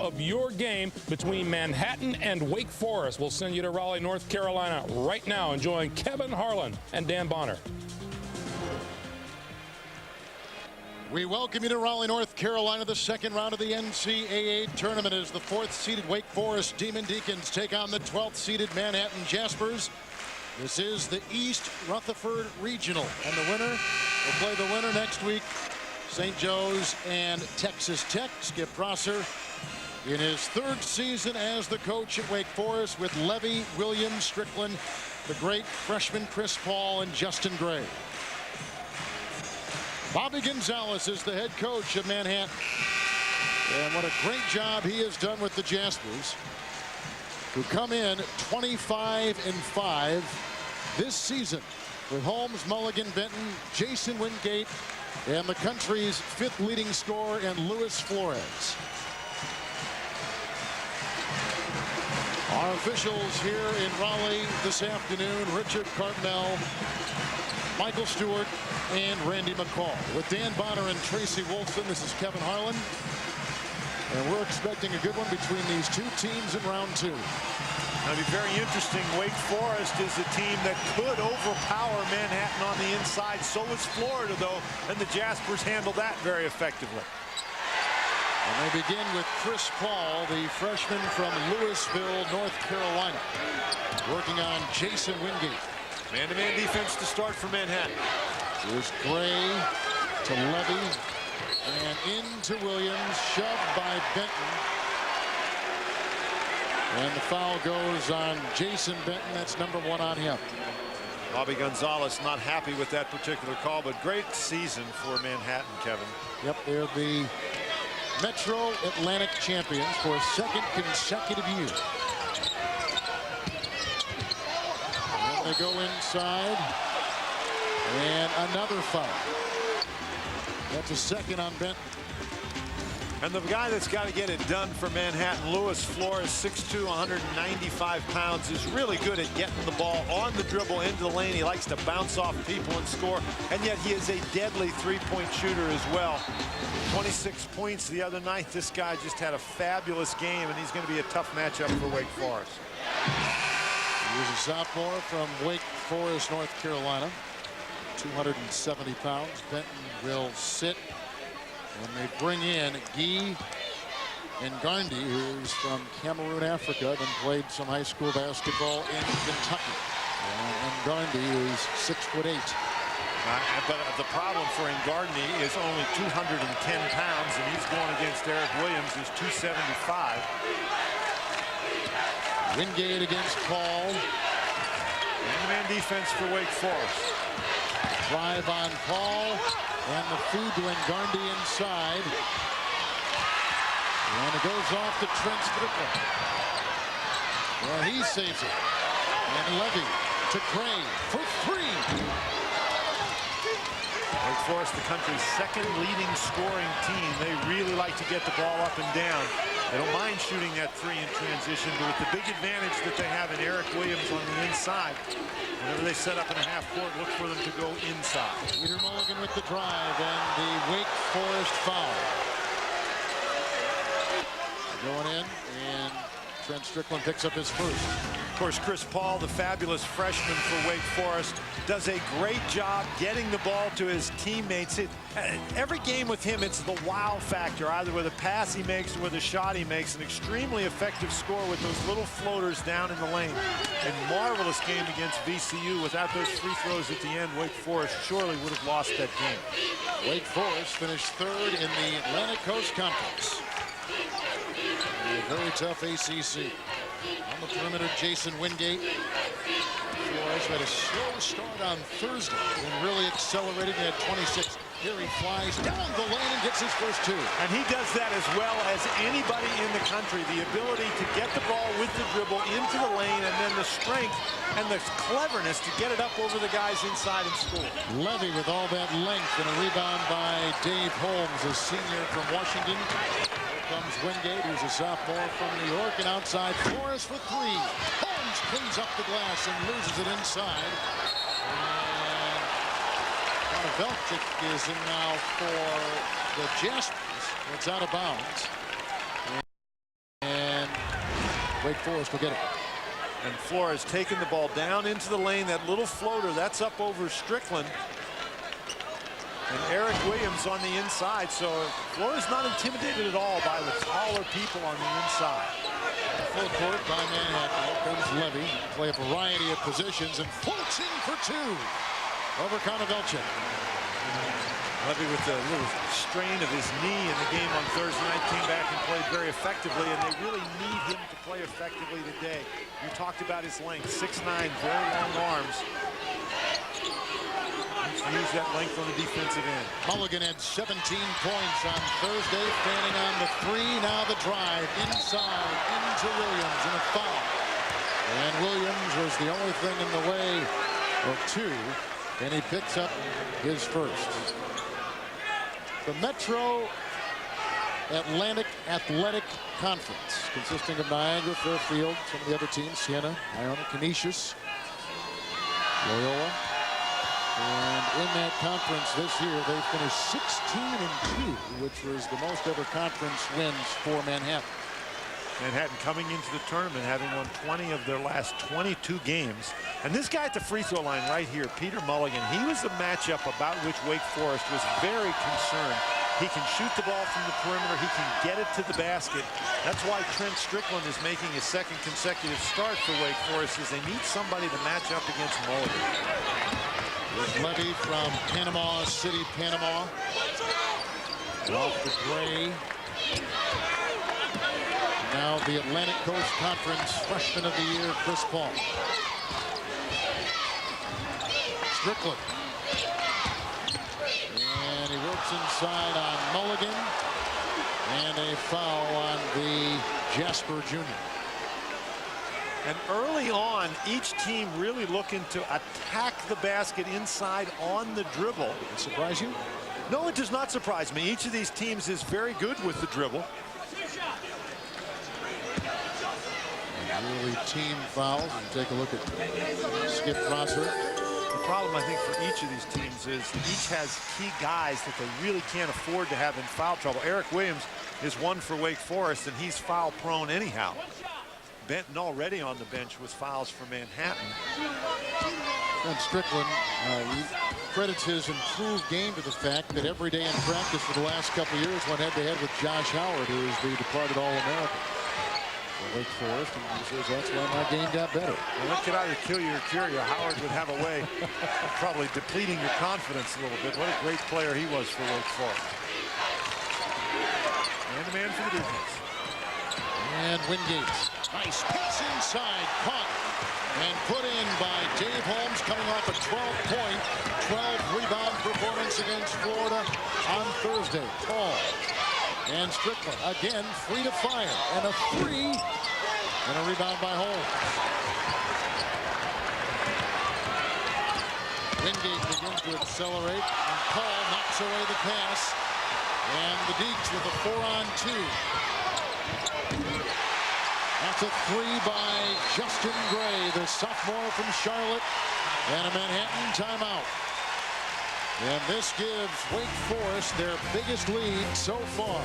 of your game between Manhattan and Wake Forest. We'll send you to Raleigh, North Carolina right now, enjoying Kevin Harlan and Dan Bonner. We welcome you to Raleigh, North Carolina. The second round of the NCAA tournament as the 4th-seeded Wake Forest Demon Deacons take on the 12th-seeded Manhattan Jaspers. This is the East Rutherford Regional, and the winner will play the winner next week. St. Joe's and Texas Tech. Skip Prosser in his 3rd season as the coach at Wake Forest with Levy, Williams, Strickland, the great freshman Chris Paul, and Justin Gray. Bobby Gonzalez is the head coach of Manhattan. And what a great job he has done with the Jaspers, who come in 25-5 this season with Holmes, Mulligan, Benton, Jason Wingate, and the country's 5th leading scorer in Luis Flores. Our officials here in Raleigh this afternoon: Richard Cardinal, Michael Stewart, and Randy McCall. With Dan Bonner and Tracy Wolfson, this is Kevin Harlan. And we're expecting a good one between these two teams in round 2. It'll be very interesting. Wake Forest is a team that could overpower Manhattan on the inside. So is Florida, though, and the Jaspers handled that very effectively. And they begin with Chris Paul, the freshman from Louisville, North Carolina, working on Jason Wingate. Man-to-man defense to start for Manhattan. Here's Gray to Levy and into Williams, shoved by Benton. And the foul goes on Jason Benton. That's number 1 on him. Bobby Gonzalez not happy with that particular call, but great season for Manhattan, Kevin. Yep, they're the Metro Atlantic champions for a 2nd consecutive year. And they go inside. And another foul. That's a 2nd on Benton. And the guy that's got to get it done for Manhattan, Luis Flores, 6'2", 195 pounds, is really good at getting the ball on the dribble into the lane. He likes to bounce off people and score, and yet he is a deadly 3-point shooter as well. 26 points the other night. This guy just had a fabulous game, and he's going to be a tough matchup for Wake Forest. He's a sophomore from Wake Forest, North Carolina, 270 pounds. Benton will sit. And they bring in Guy Ngarndi, who's from Cameroon, Africa, and played some high school basketball in Kentucky. And Ngarndi is 6'8". But the problem for Ngarndi is only 210 pounds, and he's going against Eric Williams, who's 275. Wingate against Paul. Man-to-man defense for Wake Forest. Drive on Paul. And the feed to Ngarndi inside. And it goes off to Trent Strickland. Well, he saves it. And Levy to Gray for 3. Wake Forest, the country's 2nd leading scoring team. They really like to get the ball up and down. They don't mind shooting that 3 in transition, but with the big advantage that they have in Eric Williams on the inside, whenever they set up in a half court, look for them to go inside. Peter Mulligan with the drive and the Wake Forest foul. Going in, and Trent Strickland picks up his first. Of course, Chris Paul, the fabulous freshman for Wake Forest, does a great job getting the ball to his teammates. Every game with him, it's the wow factor, either with a pass he makes or with a shot he makes. An extremely effective score with those little floaters down in the lane. A marvelous game against VCU. Without those free throws at the end, Wake Forest surely would have lost that game. Wake Forest finished 3rd in the Atlantic Coast Conference. A very tough ACC. On the perimeter, Jason Wingate. Flores had a slow start on Thursday and really accelerated. He had 26. Here he flies down the lane and gets his first 2. And he does that as well as anybody in the country. The ability to get the ball with the dribble into the lane, and then the strength and the cleverness to get it up over the guys inside and score. Levy with all that length, and a rebound by Dave Holmes, a senior from Washington. Comes Wingate, who's a sophomore from New York, and outside Flores for 3. Holmes cleans up the glass and loses it inside. And Velchik is in now for the Jaspers. It's out of bounds. Wake Forest will get it. And Flores taking the ball down into the lane. That little floater, that's up over Strickland. And Eric Williams on the inside. So Flores not intimidated at all by the taller people on the inside. Full court by Manhattan. Here comes Levy. Play a variety of positions and floats in for two over Konovelchik. Levy with a little strain of his knee in the game on Thursday night came back and played very effectively, and they really need him to play effectively today. You talked about his length, 6'9", very long arms. Use that length on the defensive end. Mulligan had 17 points on Thursday, fanning on the three. Now the drive inside into Williams and a foul. And Williams was the only thing in the way of two, and he picks up his first. The Metro Atlantic Athletic Conference, consisting of Niagara, Fairfield, some of the other teams, Siena, Iona, Canisius, Loyola. And in that conference this year, they finished 16-2, which was the most ever conference wins for Manhattan. Manhattan coming into the tournament having won 20 of their last 22 games. And this guy at the free throw line right here, Peter Mulligan, he was the matchup about which Wake Forest was very concerned. He can shoot the ball from the perimeter. He can get it to the basket. That's why Trent Strickland is making his second consecutive start for Wake Forest, is they need somebody to match up against Mulligan. There's Levy from Panama City, Panama. Off the Gray. Now the Atlantic Coast Conference Freshman of the Year, Chris Paul. Strickland. And he works inside on Mulligan. And a foul on the Jasper Jr. And early on, each team really looking to attack the basket inside on the dribble. Does it surprise you? No, it does not surprise me. Each of these teams is very good with the dribble. Early team fouls. And take a look at Skip Prosser. The problem, I think, for each of these teams is each has key guys that they really can't afford to have in foul trouble. Eric Williams is one for Wake Forest, and he's foul prone anyhow. Benton already on the bench with fouls for Manhattan. And Strickland credits his improved game to the fact that every day in practice for the last couple of years went head-to-head with Josh Howard, who is the departed All-American for Wake Forest, and he says that's why my game got better. Well, that could either kill you or cure you. Howard would have a way of probably depleting your confidence a little bit. What a great player he was for Wake Forest. And the man for the defense. And Wingate. Nice pass inside, caught and put in by Dave Holmes, coming off a 12-point, 12-rebound performance against Florida on Thursday. Paul and Strickland again free to fire, and a three, and a rebound by Holmes. Wingate begins to accelerate, and Paul knocks away the pass, and the Deeks with a 4-on-2. That's a three by Justin Gray, the sophomore from Charlotte, and a Manhattan timeout. And this gives Wake Forest their biggest lead so far.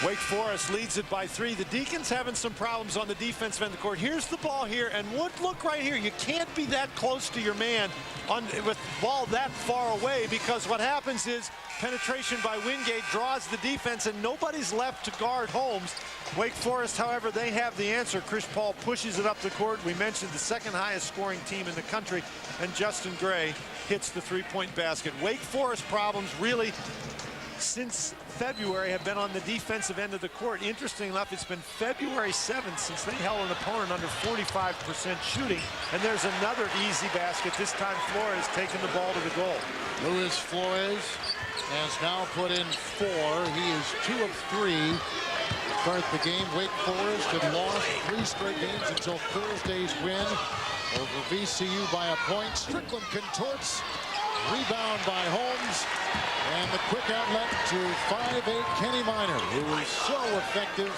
Wake Forest leads it by 3. The Deacons having some problems on the defensive end of the court. Here's the ball here, and look right here. You can't be that close to your man with the ball that far away, because what happens is penetration by Wingate draws the defense, and nobody's left to guard Holmes. Wake Forest, however, they have the answer. Chris Paul pushes it up the court. We mentioned the second highest scoring team in the country, and Justin Gray hits the three-point basket. Wake Forest problems really since February have been on the defensive end of the court. Interesting enough, it's been February 7th since they held an opponent under 45% shooting, and there's another easy basket. This time Flores taking the ball to the goal. Luis Flores has now put in 4. He is 2 of 3 to start the game. Wake Forest had lost 3 straight games until Thursday's win over VCU by a point. Strickland contorts. Rebound by Holmes, and the quick outlet to 5'8" Kenny Minor, who was so effective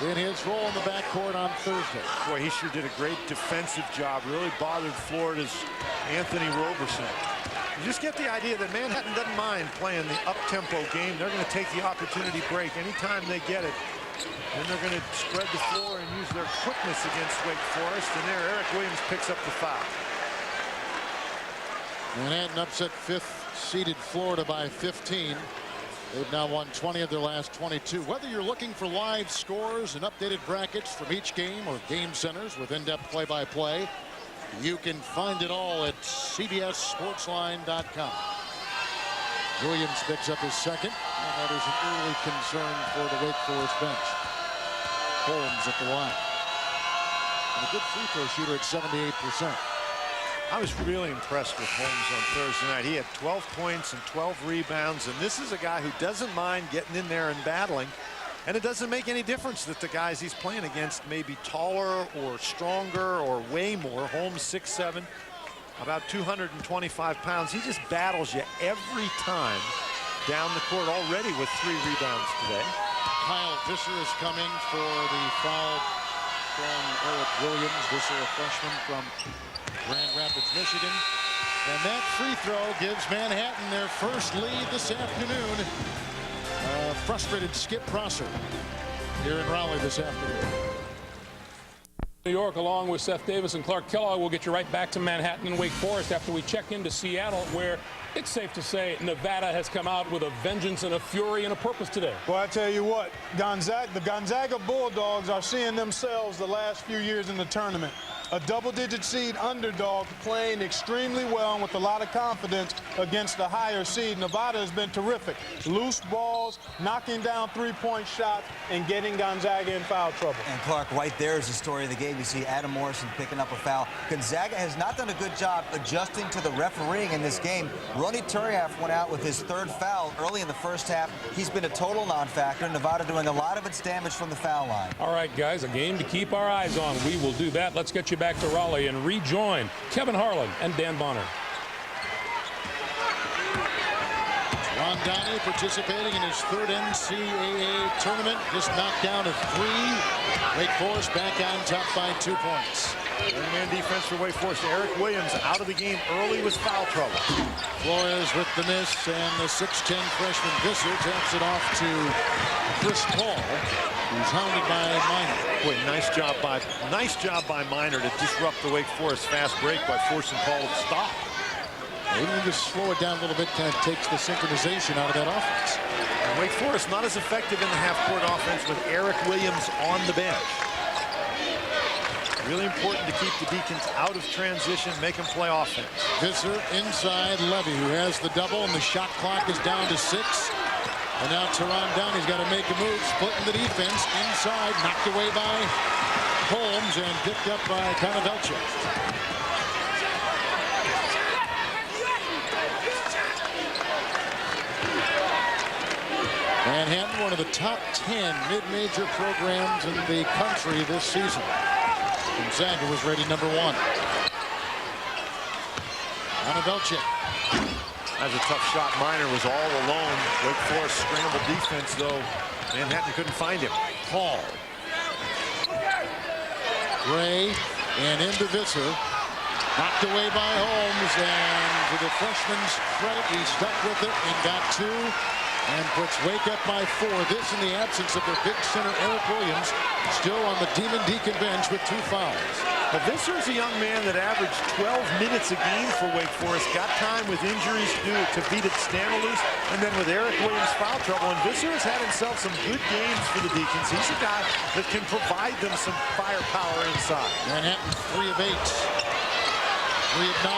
in his role in the backcourt on Thursday. Boy, he sure did a great defensive job. Really bothered Florida's Anthony Roberson. You just get the idea that Manhattan doesn't mind playing the up-tempo game. They're going to take the opportunity break anytime they get it. Then they're going to spread the floor and use their quickness against Wake Forest. And there, Eric Williams picks up the foul. Manhattan upset 5th-seeded Florida by 15. They've now won 20 of their last 22. Whether you're looking for live scores and updated brackets from each game or game centers with in-depth play-by-play, you can find it all at CBSSportsline.com. Williams picks up his second, and that is an early concern for the Wake Forest bench. Holmes at the line. And a good free throw shooter at 78%. I was really impressed with Holmes on Thursday night. He had 12 points and 12 rebounds, and this is a guy who doesn't mind getting in there and battling. And it doesn't make any difference that the guys he's playing against may be taller or stronger or way more. Holmes 6'7", about 225 pounds. He just battles you every time down the court, already with 3 rebounds today. Kyle Visser has come in for the foul from Eric Williams. Visser, a freshman from Grand Rapids, Michigan. And that free throw gives Manhattan their first lead this afternoon. Frustrated Skip Prosser here in Raleigh this afternoon. New York, along with Seth Davis and Clark Kellogg, will get you right back to Manhattan and Wake Forest after we check into Seattle, where it's safe to say Nevada has come out with a vengeance and a fury and a purpose today. Well, I tell you what, the Gonzaga Bulldogs are seeing themselves the last few years in the tournament. A double-digit seed underdog playing extremely well and with a lot of confidence against the higher seed. Nevada has been terrific. Loose balls, knocking down three-point shots, and getting Gonzaga in foul trouble. And Clark, right there is the story of the game. You see Adam Morrison picking up a foul. Gonzaga has not done a good job adjusting to the refereeing in this game. Ronny Turiaf went out with his 3rd foul early in the first half. He's been a total non-factor. Nevada doing a lot of its damage from the foul line. All right, guys, a game to keep our eyes on. We will do that. Let's get you back to Raleigh and rejoin Kevin Harlan and Dan Bonner. Ron Downey participating in his 3rd NCAA tournament. Just knocked down a 3. Wake Forest back on top by 2 points. Man defense for Wake Forest. Eric Williams out of the game early with foul trouble. Flores with the miss, and the 6'10" freshman Visser taps it off to Chris Paul, who's hounded by Minor. Boy, nice job by Minor to disrupt the Wake Forest fast break by forcing Paul to stop. Even just slow it down a little bit, kind of takes the synchronization out of that offense. And Wake Forest not as effective in the half-court offense with Eric Williams on the bench. Really important to keep the Deacons out of transition, make them play offense. Visser inside Levy, who has the double, and the shot clock is down to 6. And now Teron Downey's got to make a move, splitting the defense inside, knocked away by Holmes and picked up by Konovelchuk. Manhattan, one of the top 10 mid-major programs in the country this season. Gonzaga was rated number 1. Konovelchuk. That's a tough shot. Minor was all alone. Wake Forest scrambled defense, though. Manhattan couldn't find him. Paul. Gray and into Visser. Knocked away by Holmes, and to the freshman's credit, he stuck with it and got 2 and puts Wake up by 4. This in the absence of their big center, Eric Williams, still on the Demon Deacon bench with 2 fouls. But Visser is a young man that averaged 12 minutes a game for Wake Forest. Got time with injuries due to Vita Stanalus, and then with Eric Williams foul trouble. And Visser has had himself some good games for the Deacons. He's a guy that can provide them some firepower inside. Manhattan 3 of 8. 3 of 9.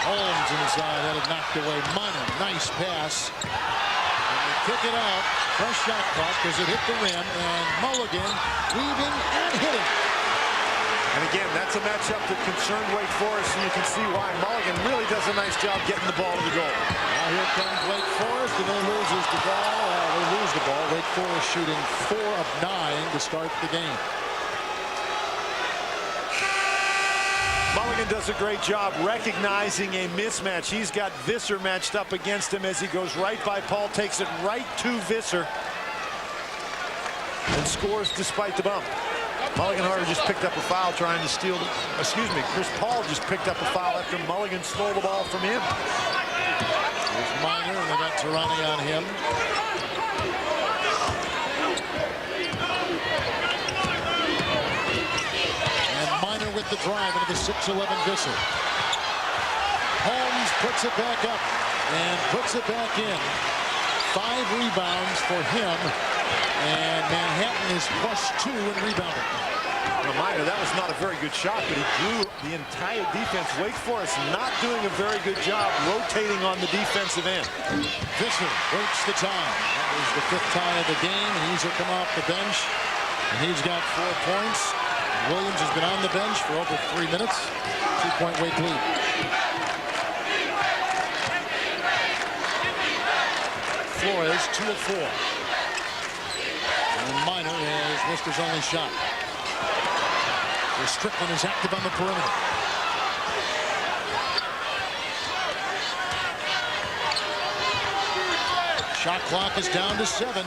Holmes inside. That is knocked away. Minor. Nice pass. And they kick it out. Fresh shot clock as it hit the rim. And Mulligan weaving and hitting. And again, that's a matchup that concerned Wake Forest, and you can see why. Mulligan really does a nice job getting the ball to the goal. Now here comes Wake Forest, and they loses the ball. They lose the ball. Wake Forest shooting 4 of 9 to start the game. Mulligan does a great job recognizing a mismatch. He's got Visser matched up against him as he goes right by Paul, takes it right to Visser, and scores despite the bump. Mulligan, however, just picked up a foul trying to steal. Chris Paul just picked up a foul after Mulligan stole the ball from him. Tirani on him. And Minor with the drive into the 6'11" Visser. Holmes puts it back up and puts it back in. 5 rebounds for him. And Manhattan is +2 in rebounding. Reminder, that was not a very good shot, but he drew the entire defense. Wake Forest not doing a very good job rotating on the defensive end. Visser breaks the tie. That was the 5th tie of the game. He's come off the bench, and he's got 4 points. Williams has been on the bench for over 3 minutes. 2-point Wake lead. Flores 2 of 4. And Minor has missed his only shot. Strickland is active on the perimeter. Shot clock is down to 7.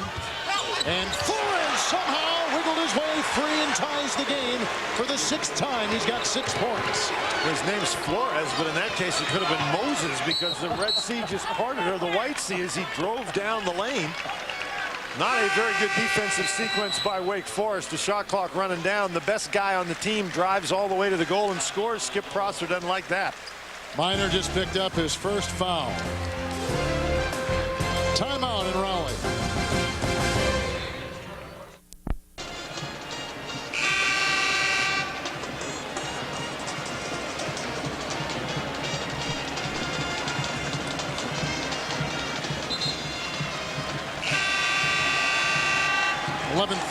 And Flores somehow wiggled his way free and ties the game for the 6th time. He's got 6 points. His name's Flores, but in that case it could have been Moses because the Red Sea just parted, or the White Sea, as he drove down the lane. Not a very good defensive sequence by Wake Forest. The shot clock running down. The best guy on the team drives all the way to the goal and scores. Skip Prosser doesn't like that. Minor just picked up his first foul. Timeout in Raleigh.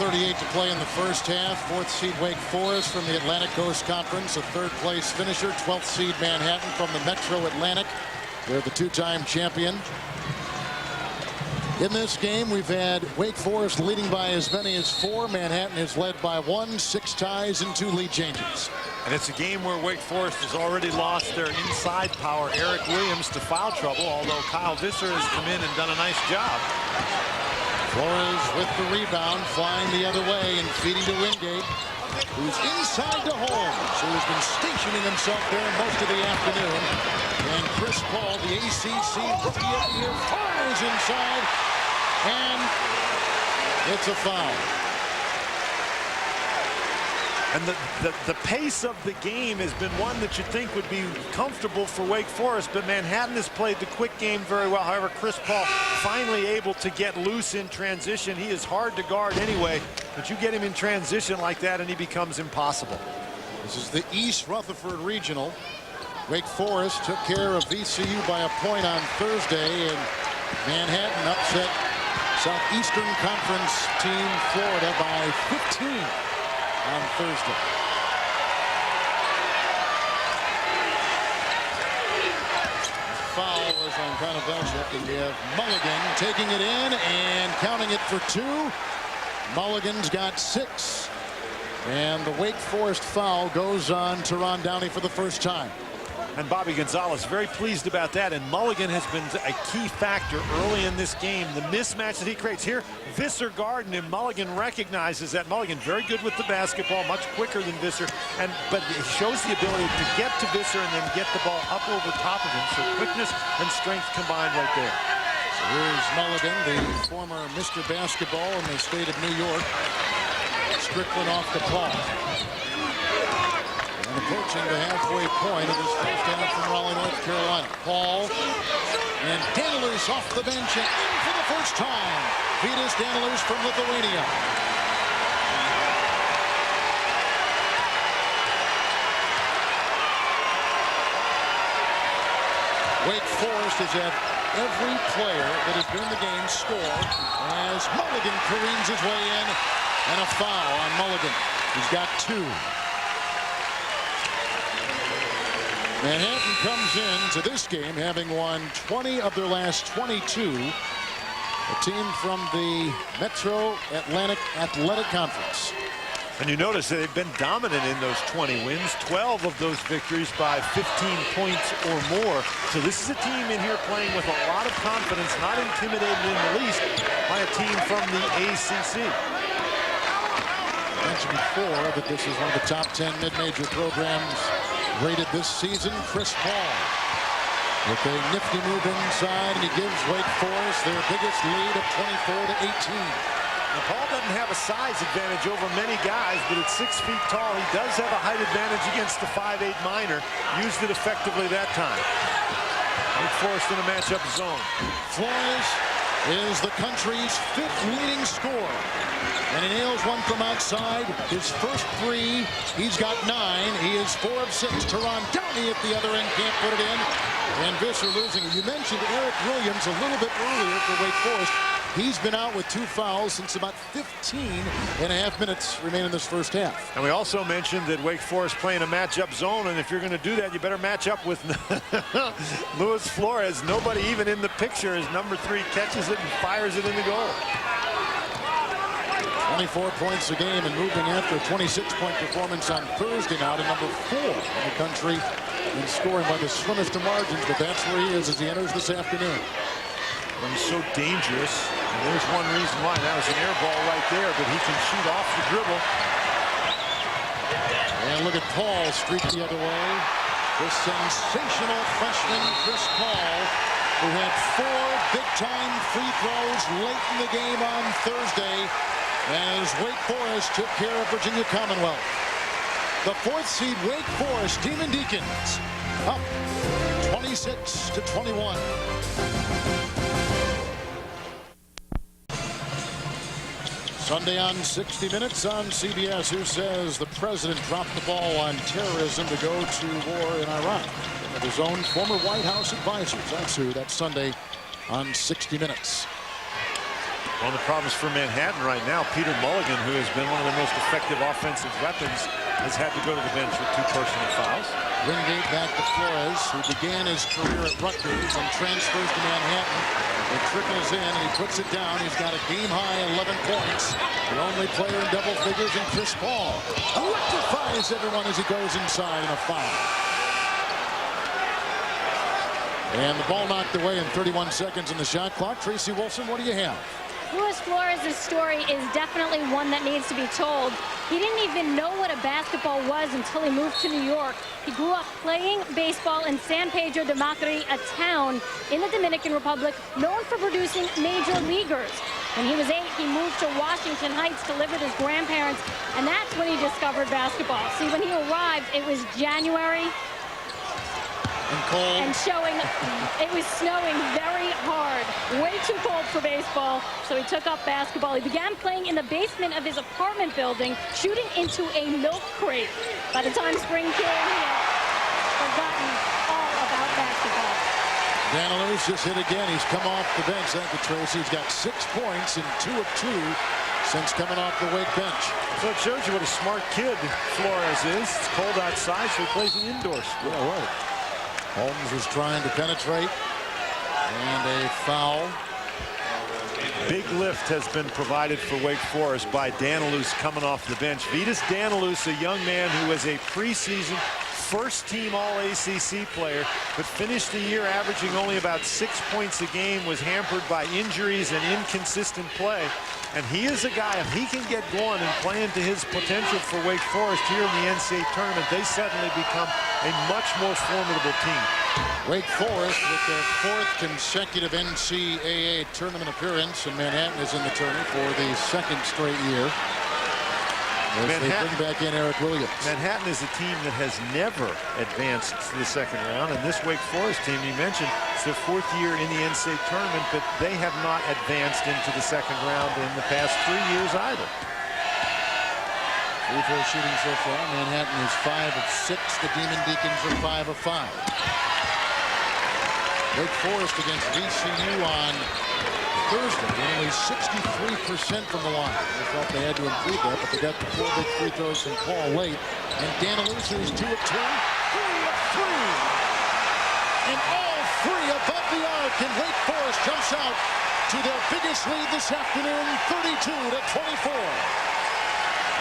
.38 to play in the first half. 4th seed Wake Forest from the Atlantic Coast Conference. A 3rd place finisher. 12th seed Manhattan from the Metro Atlantic. They're the 2-time champion. In this game, we've had Wake Forest leading by as many as 4. Manhattan is led by 1, 6 ties, and 2 lead changes. And it's a game where Wake Forest has already lost their inside power, Eric Williams, to foul trouble, although Kyle Visser has come in and done a nice job. Flores with the rebound, flying the other way and feeding to Wingate, who's inside to Holmes, who has been stationing himself there most of the afternoon. And Chris Paul, the ACC Rookie of the Year, fires inside, and it's a foul. And the pace of the game has been one that you'd think would be comfortable for Wake Forest, but Manhattan has played the quick game very well. However, Chris Paul finally able to get loose in transition. He is hard to guard anyway, but you get him in transition like that and he becomes impossible. This is the East Rutherford Regional. Wake Forest took care of VCU by a point on Thursday, and Manhattan upset Southeastern Conference team Florida by 15. On Thursday. Foul was on Konovelchuk, and we have Mulligan taking it in and counting it for 2. Mulligan's got 6. And the Wake Forest foul goes on Teron Downey for the first time. And Bobby Gonzalez very pleased about that, and Mulligan has been a key factor early in this game. The mismatch that he creates here, Visser guarding him. Mulligan recognizes that. Mulligan very good with the basketball, much quicker than Visser, but it shows the ability to get to Visser and then get the ball up over top of him. So quickness and strength combined right there. So here's Mulligan, the former Mr. Basketball in the state of New York. Strickland off the ball. And approaching the halfway point of this first half from Raleigh, North Carolina. Paul and Danilus off the bench and in for the first time. Vitas Danilus from Lithuania. Wake Forest has had every player that has been in the game score as Mulligan careens his way in, and a foul on Mulligan. He's got 2. Manhattan comes into this game having won 20 of their last 22. A team from the Metro Atlantic Athletic Conference. And you notice that they've been dominant in those 20 wins, 12 of those victories by 15 points or more. So this is a team in here playing with a lot of confidence, not intimidated in the least by a team from the ACC. I mentioned before that this is one of the top 10 mid-major programs rated this season. Chris Paul with a nifty move inside, and he gives Wake Forest their biggest lead of 24-18. Now, Paul doesn't have a size advantage over many guys, but at 6 feet tall, he does have a height advantage against the 5'8" minor. Used it effectively that time. Wake Forest in a matchup zone. Flores is the country's 5th leading scorer, and he nails one from outside. His first 3, he's got 9. He is 4 of 6. Teron Downey at the other end can't put it in, and Visser losing. You mentioned Eric Williams a little bit earlier for Wake Forest. He's been out with 2 fouls since about 15.5 minutes remain in this first half. And we also mentioned that Wake Forest playing a matchup zone, and if you're going to do that, you better match up with Luis Flores. Nobody even in the picture as number 3 catches it and fires it in the goal. 24 points a game and moving after a 26-point performance on Thursday now to number 4 in the country in scoring by the slimmest of margins, but that's where he is as he enters this afternoon. He's so dangerous, and there's one reason why. That was an air ball right there, but he can shoot off the dribble. And look at Paul streak the other way. This sensational freshman, Chris Paul, who had 4 big-time free throws late in the game on Thursday as Wake Forest took care of Virginia Commonwealth. The 4th seed Wake Forest Demon Deacons up 26-21. Sunday on 60 Minutes on CBS. Who says the president dropped the ball on terrorism to go to war in Iraq? One of his own former White House advisors. That's who. That's Sunday on 60 Minutes. One of the problems for Manhattan right now, Peter Mulligan, who has been one of their most effective offensive weapons, has had to go to the bench with 2 personal fouls. Wingate back to Flores, who began his career at Rutgers and transfers to Manhattan. It trickles in and he puts it down. He's got a game-high 11 points. The only player in double figures, and Chris Paul electrifies everyone as he goes inside in a foul. And the ball knocked away in 31 seconds in the shot clock. Tracy Wilson, what do you have? Luis Flores' story is definitely one that needs to be told. He didn't even know what a basketball was until he moved to New York. He grew up playing baseball in San Pedro de Macri, a town in the Dominican Republic known for producing major leaguers. When he was 8, he moved to Washington Heights to live with his grandparents, and that's when he discovered basketball. See, when he arrived, it was January. And cold. And it was snowing very hard. Way too cold for baseball, so he took up basketball. He began playing in the basement of his apartment building, shooting into a milk crate. By the time spring came, he had forgotten all about basketball. Danilus just hit again. He's come off the bench. Thank you, Tracy. He's got 6 points in 2 of 2 since coming off the Wake bench. So it shows you what a smart kid Flores is. It's cold outside, so he plays an indoor sport. Yeah, right. Holmes was trying to penetrate, and a foul. Big lift has been provided for Wake Forest by Danilus coming off the bench. Vitas Danilus, a young man who was a preseason first-team All-ACC player, but finished the year averaging only about 6 points a game, was hampered by injuries and inconsistent play. And he is a guy, if he can get going and playing to his potential for Wake Forest here in the NCAA tournament, they suddenly become a much more formidable team. Wake Forest with their 4th consecutive NCAA tournament appearance, and Manhattan is in the tournament for the 2nd straight year. As they bring back in Eric Williams. Manhattan is a team that has never advanced to the 2nd round, and this Wake Forest team, you mentioned, it's their 4th year in the NCAA tournament, but they have not advanced into the 2nd round in the past 3 years either. Free throw shooting so far. Manhattan is 5 of 6. The Demon Deacons are 5 of 5. Wake Forest against VCU on Thursday, only 63% from the line. They thought they had to improve that, but they got the 4 big free throws from Paul late. And Danilus is 2 of 2, 3 of 3. And all 3 above the arc, and Wake Forest jumps out to their biggest lead this afternoon, 32-24.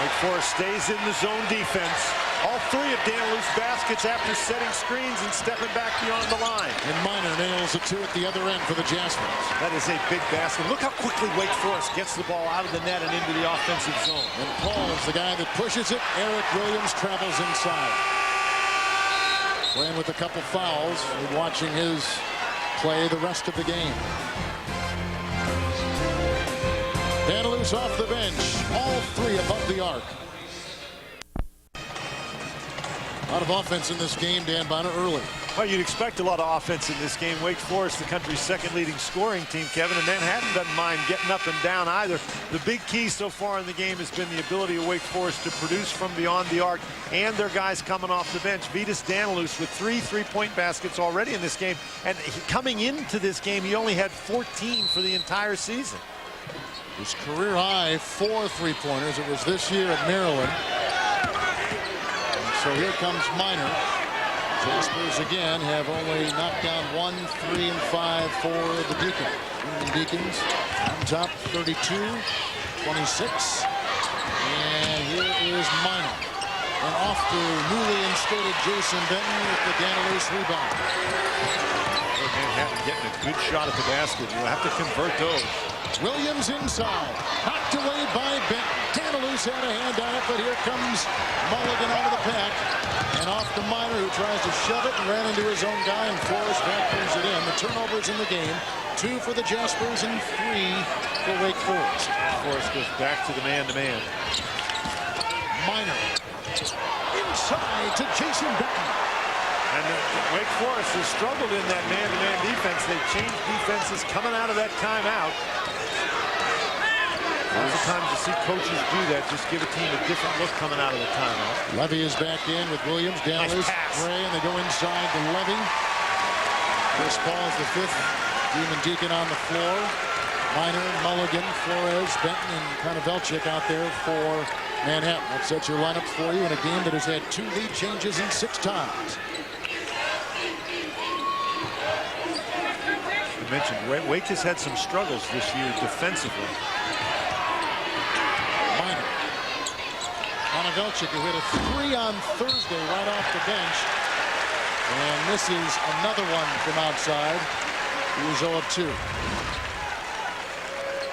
Wake Forest stays in the zone defense. All 3 of Danilus' baskets after setting screens and stepping back beyond the line. And Minor nails a 2 at the other end for the Jaspers. That is a big basket. Look how quickly Wake Forest gets the ball out of the net and into the offensive zone. And Paul is the guy that pushes it. Eric Williams travels inside. Playing with a couple fouls. We're watching his play the rest of the game. Danilus off the bench. All three above the arc. A lot of offense in this game, Dan Bonner, early. Well, you'd expect a lot of offense in this game. Wake Forest, the country's second leading scoring team, Kevin, and Manhattan doesn't mind getting up and down either. The big key so far in the game has been the ability of Wake Forest to produce from beyond the arc and their guys coming off the bench. Vitas Danilus with 3 3-point baskets already in this game, and coming into this game, he only had 14 for the entire season. His career high 4 3-pointers. It was this year at Maryland. And so here comes Minor. Jaspers again have only knocked down 1, 3, and 5 for the Deacons. Deacons on top 32, 26. And here is Minor. And off to newly instated Jason Benton with the Danilus rebound. Manhattan getting a good shot at the basket. You'll have to convert those. Williams inside. Knocked away by Benton. Danilus had a hand on it, but here comes Mulligan out of the pack. And off to Minor, who tries to shove it and ran into his own guy, and Forrest backpulls it in. The turnovers in the game. 2 for the Jaspers and 3 for Wake Forest. Forrest goes back to the man-to-man. Minor. Inside to Jason Benton. And Wake Forest has struggled in that man-to-man defense. They've changed defenses coming out of that timeout. Lots of times you see coaches do that, just give a team a different look coming out of the timeout. Levy is back in with Williams, Danilus, Gray, and they go inside to Levy. Chris Paul is the 5th Demon Deacon on the floor. Minor, Mulligan, Flores, Benton, and Konovelchik out there for Manhattan. That sets your lineup for you in a game that has had 2 lead changes in 6 times. You mentioned Wake has had some struggles this year defensively. Minor. Konovelchik, who hit a 3 on Thursday right off the bench. And this is another one from outside. He was 0 of 2.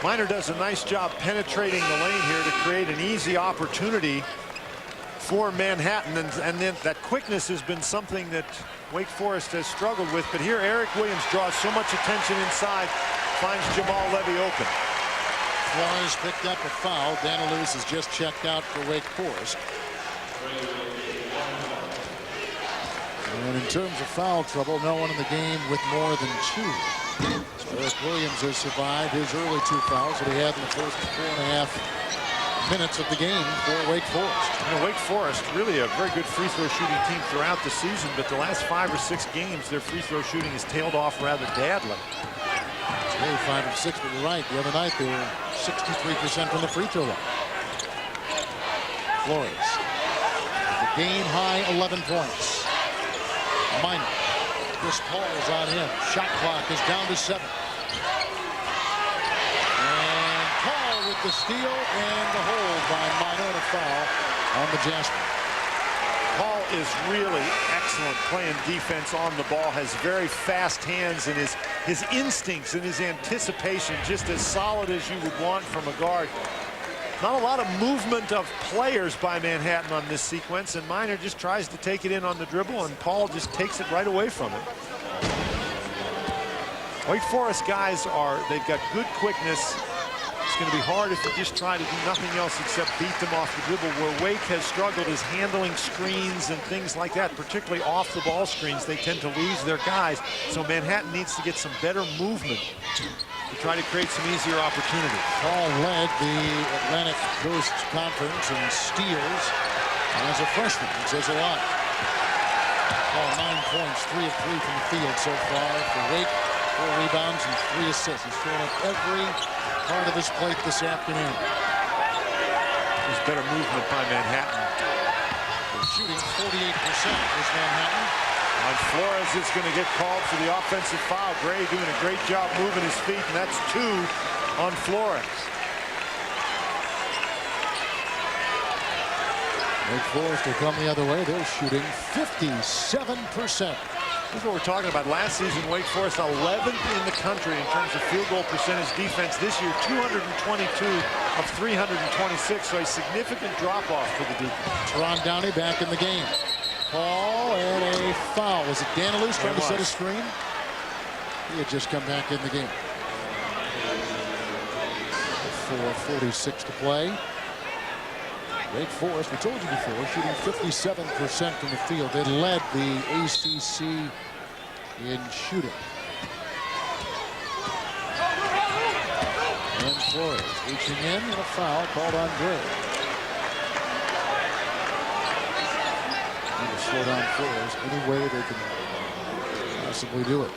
Minor does a nice job penetrating the lane here to create an easy opportunity for Manhattan, and then that quickness has been something that Wake Forest has struggled with. But here Eric Williams draws so much attention inside, finds Jamal Levy open. Flores picked up a foul. Danilus has just checked out for Wake Forest. And in terms of foul trouble, no one in the game with more than 2. Eric Williams has survived his early 2 fouls that he had in the first 4.5 minutes of the game for Wake Forest. You know, Wake Forest really a very good free throw shooting team throughout the season, but the last 5 or 6 games their free throw shooting has tailed off rather badly. It's really 5 of 6, but you're right. The other night they were 63% from the free throw line. Flores, the game high 11 points. Minor. Chris Paul is on him. Shot clock is down to 7. And Paul with the steal and the hold by Minor, and a foul on the Jasper. Paul is really excellent playing defense on the ball, has very fast hands, and his instincts and his anticipation just as solid as you would want from a guard. Not a lot of movement of players by Manhattan on this sequence, and Minor just tries to take it in on the dribble, and Paul just takes it right away from him. Wake Forest guys they've got good quickness. It's going to be hard if you just try to do nothing else except beat them off the dribble. Where Wake has struggled is handling screens and things like that, particularly off the ball screens. They tend to lose their guys, so Manhattan needs to get some better movement to try to create some easier opportunities. Paul led the Atlantic Coast Conference in steals as a freshman. It says a lot. Paul 9 points, 3 of 3 from the field so far for Wake. 4 rebounds and 3 assists. He's thrown up every part of his plate this afternoon. There's better movement by Manhattan. They're shooting 48% is Manhattan. On Flores is going to get called for the offensive foul. Gray doing a great job moving his feet, and that's 2 on Flores. Wake Forest will come the other way. They're shooting 57%. This is what we're talking about. Last season, Wake Forest 11th in the country in terms of field goal percentage defense. This year, 222 of 326, so a significant drop-off for the Deacons. Teron Downey back in the game. Paul, and a foul. Was it Danilus trying to set a screen? He had just come back in the game. 4:46 to play. Wake Forest, we told you before, shooting 57% from the field. They led the ACC in shooting. And Flores reaching in, and a foul called on Gray. Need to slow down Flores any way they can possibly do it.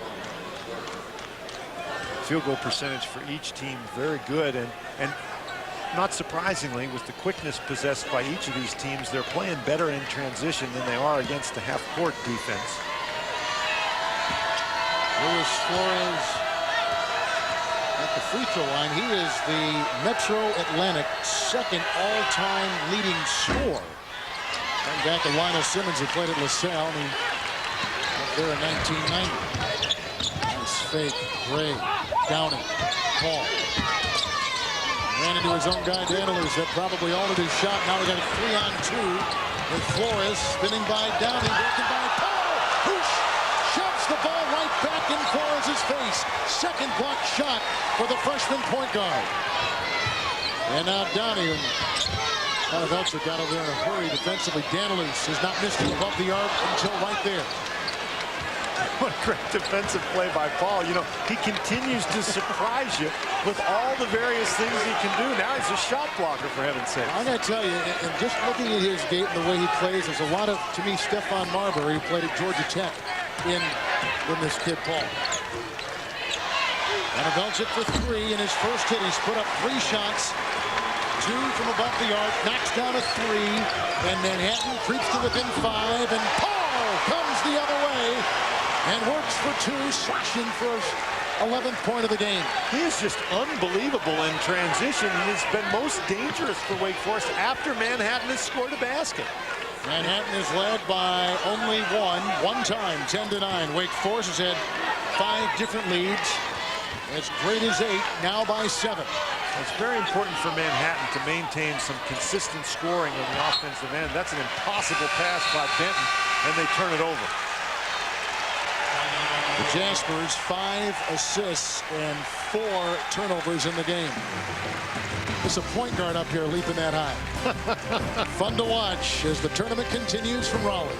Field goal percentage for each team very good, and not surprisingly, with the quickness possessed by each of these teams, they're playing better in transition than they are against the half-court defense. Luis Flores at the free throw line. He is the Metro Atlantic second all-time leading scorer. Coming back to Lionel Simmons, who played at LaSalle, and up there in 1990. Nice fake, Gray, Downey, Paul. Ran into his own guy, Danilus, that probably altered his shot. Now we got a 3-on-2 with Flores spinning by Downey, broken by Paul, who shoves the ball right back in Flores' face. Second block shot for the freshman point guard. And now Downey, and Velcher got over there in a hurry defensively. Danilus has not missed him above the arc until right there. What a great defensive play by Paul. You know, he continues to surprise you with all the various things he can do. Now he's a shot blocker, for heaven's sake. I got to tell you, and just looking at his game and the way he plays, there's a lot of, to me, Stephon Marbury, who played at Georgia Tech, in this kid, Paul. And Velcher for three. In his first hit, he's put up 3 shots. 2 from above the arc, knocks down a 3, and Manhattan creeps to within 5, and Paul comes the other way and works for 2, slashing for his 11th point of the game. He is just unbelievable in transition, and has been most dangerous for Wake Forest after Manhattan has scored a basket. Manhattan is led by only one time, 10-9. Wake Forest has had 5 different leads, as great as 8, now by 7. It's very important for Manhattan to maintain some consistent scoring on the offensive end. That's an impossible pass by Benton, and they turn it over. The Jaspers, 5 assists and 4 turnovers in the game. There's a point guard up here leaping that high. Fun to watch as the tournament continues from Raleigh.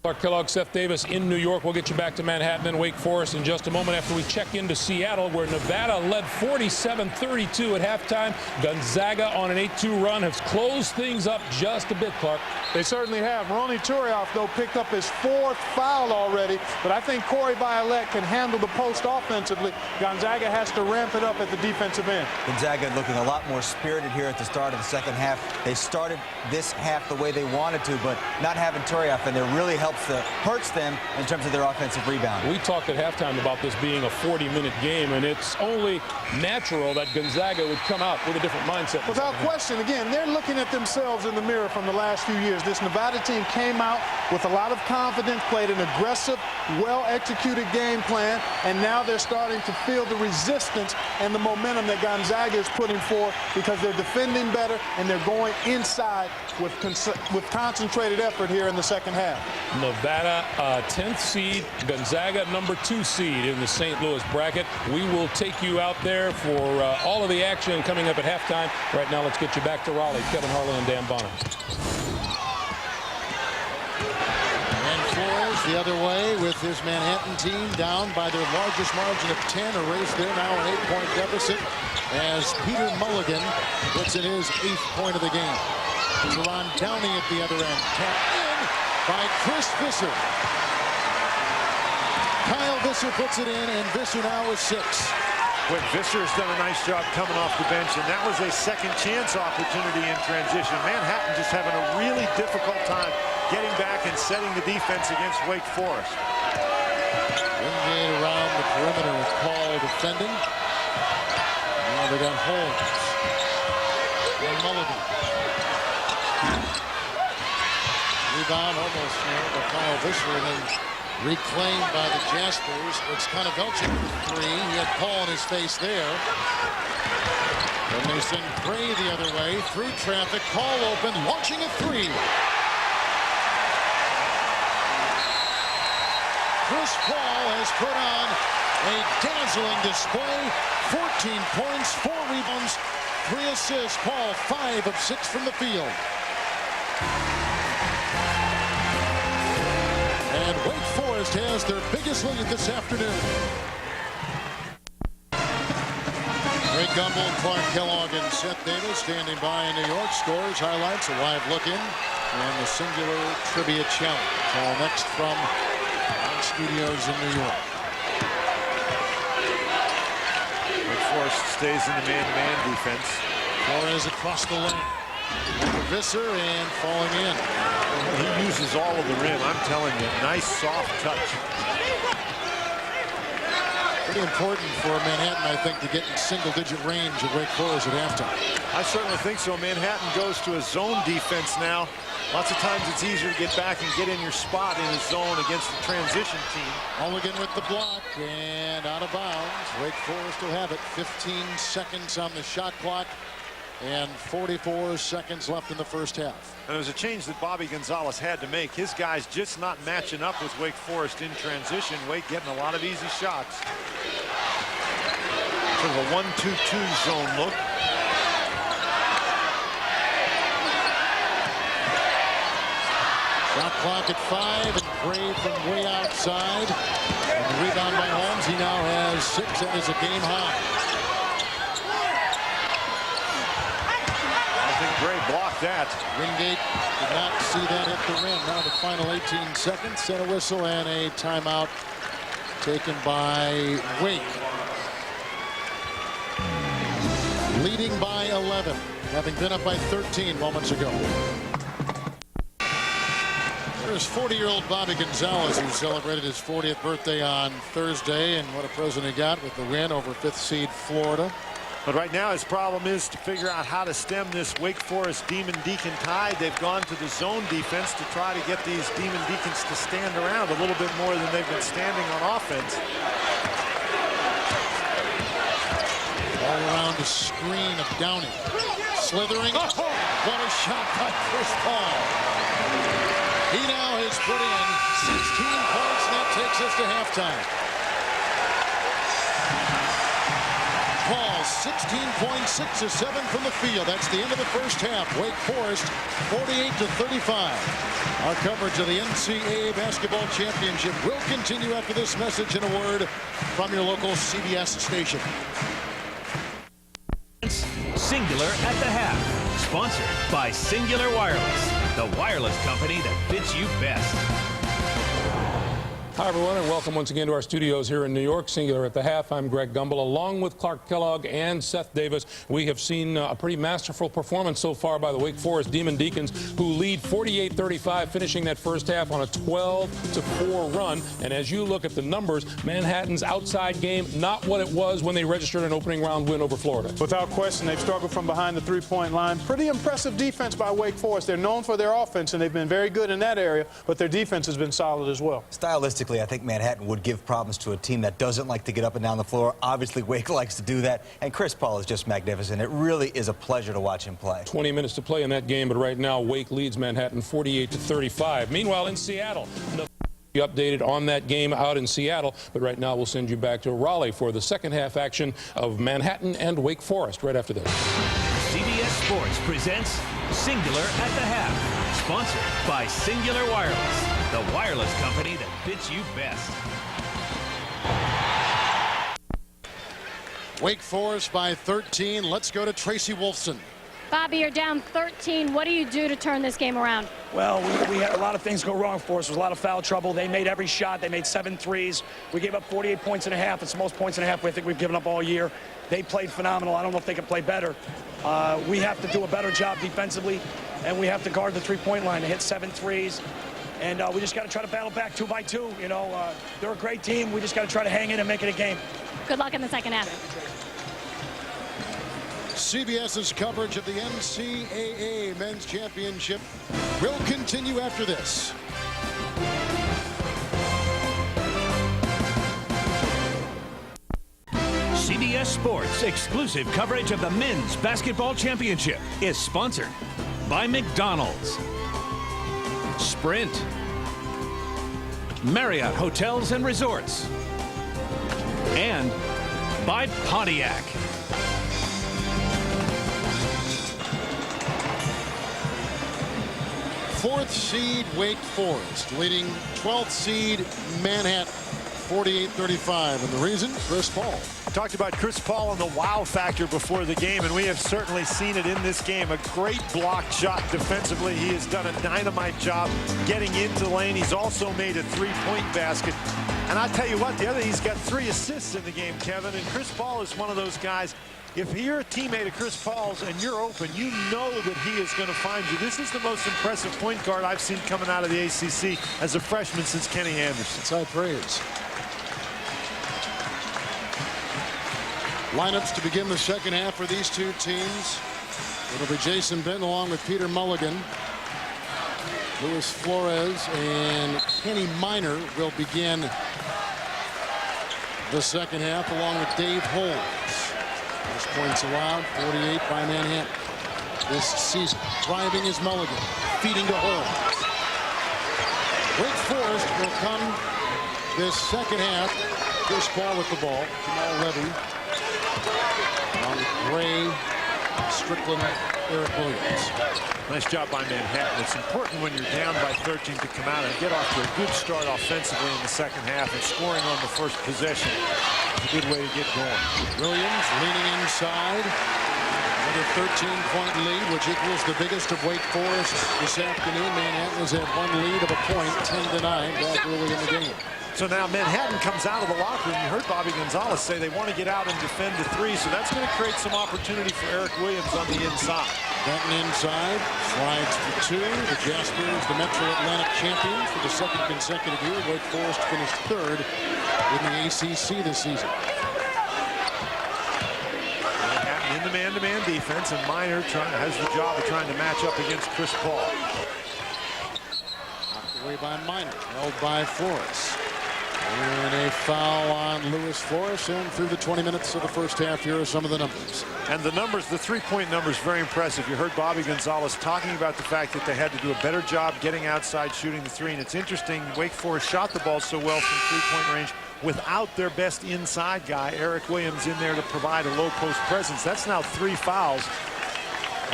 Clark Kellogg, Seth Davis in New York. We'll get you back to Manhattan and Wake Forest in just a moment after we check into Seattle, where Nevada led 47-32 at halftime. Gonzaga on an 8-2 run has closed things up just a bit, Clark. They certainly have. Ronnie Turioff, though, picked up his 4th foul already, but I think Corey Violet can handle the post offensively. Gonzaga has to ramp it up at the defensive end. Gonzaga looking a lot more spirited here at the start of the second half. They started this half the way they wanted to, but not having Turioff in there really hurts them in terms of their offensive rebound. We talked at halftime about this being a 40-minute game, and it's only natural that Gonzaga would come out with a different mindset. Without question, again, they're looking at themselves in the mirror from the last few years. This Nevada team came out with a lot of confidence, played an aggressive, well-executed game plan, and now they're starting to feel the resistance and the momentum that Gonzaga is putting forth because they're defending better and they're going inside with concentrated effort here in the second half. Nevada, 10th seed, Gonzaga, number 2 seed in the St. Louis bracket. We will take you out there for all of the action coming up at halftime. Right now, let's get you back to Raleigh. Kevin Harlan and Dan Bonham. And Flores the other way with his Manhattan team down by their largest margin of 10. A race there now, an 8-point deficit as Peter Mulligan puts in his 8th point of the game. Teron Downey at the other end. Tapped in by Chris Visser. Kyle Visser puts it in, and Visser now is 6. But Visser has done a nice job coming off the bench, and that was a second chance opportunity in transition. Manhattan just having a really difficult time getting back and setting the defense against Wake Forest. Wingate around the perimeter with Paul defending. Now they got Holmes and Mulligan. Rebound almost by Kyle Visser, and then reclaimed by the Jaspers. It's kind of Velcher for 3. He had Paul in his face there. And they send Gray the other way through traffic. Paul open, launching a 3. Chris Paul has put on a dazzling display. 14 points, 4 rebounds, 3 assists. Paul 5 of 6 from the field. And Wake Forest has their biggest lead this afternoon. Greg Gumbel, Clark Kellogg, and Seth Davis standing by in New York. Scores, highlights, a live look-in, and the singular trivia challenge. All next from our studios in New York. Wake Forest stays in the man-to-man defense. Flores across the lane. Visser and falling in. He uses all of the rim. I'm telling you, nice soft touch. Pretty important for Manhattan, I think, to get in single-digit range of Wake Forest at halftime. I certainly think so. Manhattan goes to a zone defense now. Lots of times it's easier to get back and get in your spot in a zone against the transition team. Mulligan with the block and out of bounds. Wake Forest will have it. 15 seconds on the shot clock and 44 seconds left in the first half. And it was a change that Bobby Gonzalez had to make. His guys just not matching up with Wake Forest in transition. Wake getting a lot of easy shots. Sort of a 1-2-2 zone look. Shot clock at 5, and Gray from way outside. And the rebound by Holmes. He now has 6 and is a game high. I think Gray blocked that. Wingate did not see that hit the rim. Now the final 18 seconds, and a whistle and a timeout taken by Wake. Leading by 11, having been up by 13 moments ago. There's 40-year-old Bobby Gonzalez, who celebrated his 40th birthday on Thursday, and what a present he got with the win over 5th seed Florida. But right now his problem is to figure out how to stem this Wake Forest Demon Deacon tide. They've gone to the zone defense to try to get these Demon Deacons to stand around a little bit more than they've been standing on offense. All around the screen of Downey. Slithering. Oh, what a shot by Chris Paul. He now has put in 16 points, and that takes us to halftime. Paul, 16 points, 6 of 7 from the field. That's the end of the first half. Wake Forest, 48-35. Our coverage of the NCAA Basketball Championship will continue after this message and a word from your local CBS station. Singular at the half. Sponsored by Singular Wireless, the wireless company that fits you best. Hi, everyone, and welcome once again to our studios here in New York. Singular at the half. I'm Greg Gumbel, along with Clark Kellogg and Seth Davis. We have seen a pretty masterful performance so far by the Wake Forest Demon Deacons, who lead 48-35, finishing that first half on a 12-4 run. And as you look at the numbers, Manhattan's outside game, not what it was when they registered an opening round win over Florida. Without question, they've struggled from behind the three-point line. Pretty impressive defense by Wake Forest. They're known for their offense, and they've been very good in that area, but their defense has been solid as well. Stylistically, I think Manhattan would give problems to a team that doesn't like to get up and down the floor. Obviously, Wake likes to do that, and Chris Paul is just magnificent. It really is a pleasure to watch him play. 20 minutes to play in that game, but right now Wake leads Manhattan 48-35. Meanwhile, in Seattle, updated on that game out in Seattle, but right now we'll send you back to Raleigh for the second half action of Manhattan and Wake Forest right after this. CBS Sports presents Singular at the Half, sponsored by Singular Wireless, the wireless company that fits you best. Wake Forest by 13. Let's go to Tracy Wolfson. Bobby, you're down 13. What do you do to turn this game around? Well, we had a lot of things go wrong for us. There was a lot of foul trouble. They made every shot. They made 7 threes. We gave up 48 points and a half. It's the most points and a half I think we've given up all year. They played phenomenal. I don't know if they can play better. We have to do a better job defensively, and we have to guard the three-point line and hit 7 threes. And we just got to try to battle back 2 by 2. You know, they're a great team. We just got to try to hang in and make it a game. Good luck in the second half. CBS's coverage of the NCAA Men's Championship will continue after this. CBS Sports exclusive coverage of the Men's Basketball Championship is sponsored by McDonald's, Sprint, Marriott Hotels and Resorts, and by Pontiac. Fourth seed Wake Forest leading 12th seed Manhattan 48-35, and the reason, Chris Paul. Talked about Chris Paul and the wow factor before the game, and we have certainly seen it in this game. A great blocked shot defensively. He has done a dynamite job getting into the lane. He's also made a three-point basket. And I tell you what, the other, he's got 3 assists in the game, Kevin. And Chris Paul is one of those guys. If you're a teammate of Chris Paul's and you're open, you know that he is going to find you. This is the most impressive point guard I've seen coming out of the ACC as a freshman since Kenny Anderson. It's high praise. Lineups to begin the second half for these two teams. It'll be Jason Benton along with Peter Mulligan. Luis Flores and Kenny Minor will begin the second half along with Dave Holmes. Most points allowed, 48 by Manhattan this season. Driving is Mulligan, feeding to Holmes. Wake Forest will come this second half. Chris Paul with the ball. Jamal Levy. Along with Gray, Strickland, Eric Williams. Nice job by Manhattan. It's important when you're down by 13 to come out and get off to a good start offensively in the second half, and scoring on the first possession is a good way to get going. Williams leaning inside. Another 13-point lead, which equals the biggest of Wake Forest this afternoon. Manhattan has had one lead of a point, 10-9, back early in the game. So now Manhattan comes out of the locker room. You heard Bobby Gonzalez say they want to get out and defend the 3, so that's going to create some opportunity for Eric Williams on the inside. Benton inside, slides for 2. The Jaspers, the Metro Atlantic champions for the second consecutive year. Wake Forest finished 3rd in the ACC this season. Manhattan in the man-to-man defense, and Minor has the job of trying to match up against Chris Paul. Knocked away by Minor, held by Flores. And a foul on Luis Flores, and through the 20 minutes of the first half, here are some of the numbers. And the numbers, the three-point numbers, very impressive. You heard Bobby Gonzalez talking about the fact that they had to do a better job getting outside, shooting the 3. And it's interesting, Wake Forest shot the ball so well from three-point range without their best inside guy, Eric Williams, in there to provide a low-post presence. That's now 3 fouls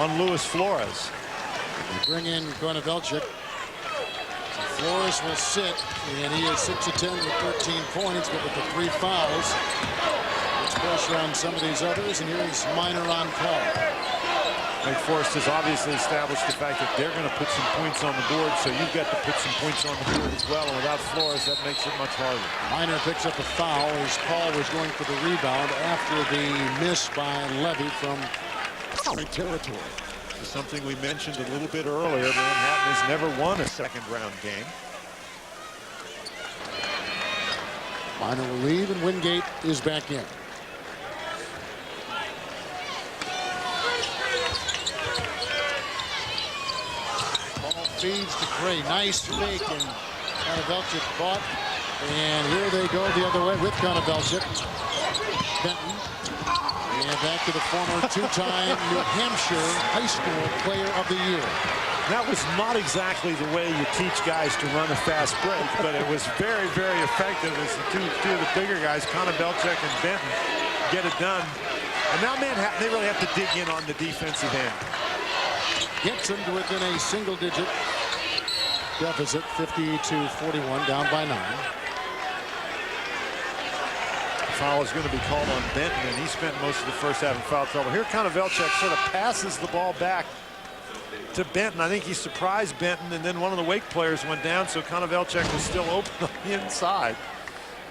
on Luis Flores. They bring in Gonavelchik. Flores will sit, and he is 6 of 10 with 13 points, but with the 3 fouls, puts pressure on some of these others, and here's Minor on call. Wake Forest has obviously established the fact that they're going to put some points on the board, so you've got to put some points on the board as well, and without Flores, that makes it much harder. Minor picks up a foul as Paul was going for the rebound after the miss by Levy from territory. Something we mentioned a little bit earlier, Manhattan has never won a second-round game. Minor will leave, and Wingate is back in. Ball feeds to Gray. Nice fake, and Gonavelchik caught. And here they go the other way with Gonavelchik. Benton. And back to the former 2-time New Hampshire High School Player of the Year. That was not exactly the way you teach guys to run a fast break, but it was very, very effective as the two of the bigger guys, Gonavelchik and Benton, get it done. And now Manhattan, they really have to dig in on the defensive end. Gets them to within a single-digit deficit, 50-41, down by 9. Foul is going to be called on Benton, and he spent most of the first half in foul trouble. Here, Gonavelchik sort of passes the ball back to Benton. I think he surprised Benton, and then one of the Wake players went down, so Gonavelchik was still open on the inside.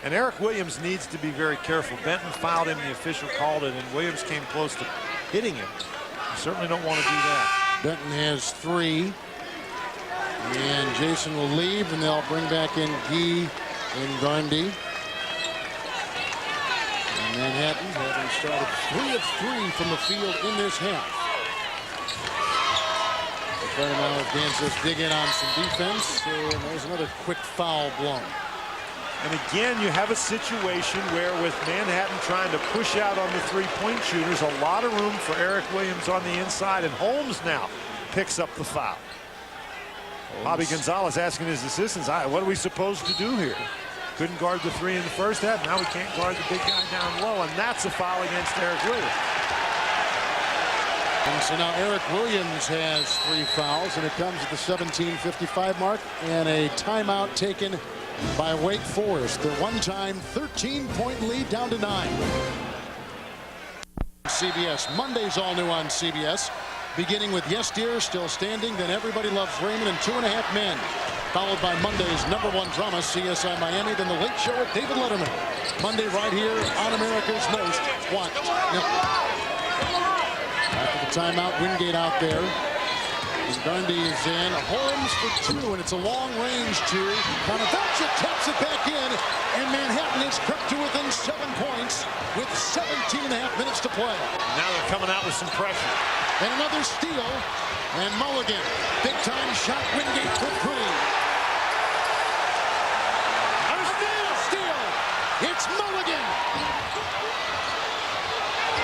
And Eric Williams needs to be very careful. Benton fouled him, the official called it, and Williams came close to hitting him. You certainly don't want to do that. Benton has 3. And Jason will leave, and they'll bring back in Guy and Garndy. Manhattan having started 3 of 3 from the field in this half. Trying to now Kansas dig in on some defense, and there's another quick foul blown. And again, you have a situation where with Manhattan trying to push out on the three-point shooters, a lot of room for Eric Williams on the inside, and Holmes now picks up the foul. Bobby Gonzalez asking his assistants, what are we supposed to do here? Couldn't guard the three in the first half. Now we can't guard the big guy down low, and that's a foul against Eric Williams. And so now Eric Williams has 3 fouls, and it comes at the 17:55 mark, and a timeout taken by Wake Forest. Their one-time 13-point lead down to 9. CBS. Monday's all new on CBS. Beginning with Yes Dear, Still Standing, then Everybody Loves Raymond and 2.5 Men. Followed by Monday's #1 drama, CSI Miami, then The Late Show with David Letterman. Monday right here on America's Most Watched Network. After the timeout, Wingate out there. And Garndy is in. Holmes for 2, and it's a long-range 2. Bonaventure taps it back in, and Manhattan is crept to within 7 points with 17.5 minutes to play. Now they're coming out with some pressure. And another steal, and Mulligan. Big-time shot, Wingate for 3. Steal! It's Mulligan!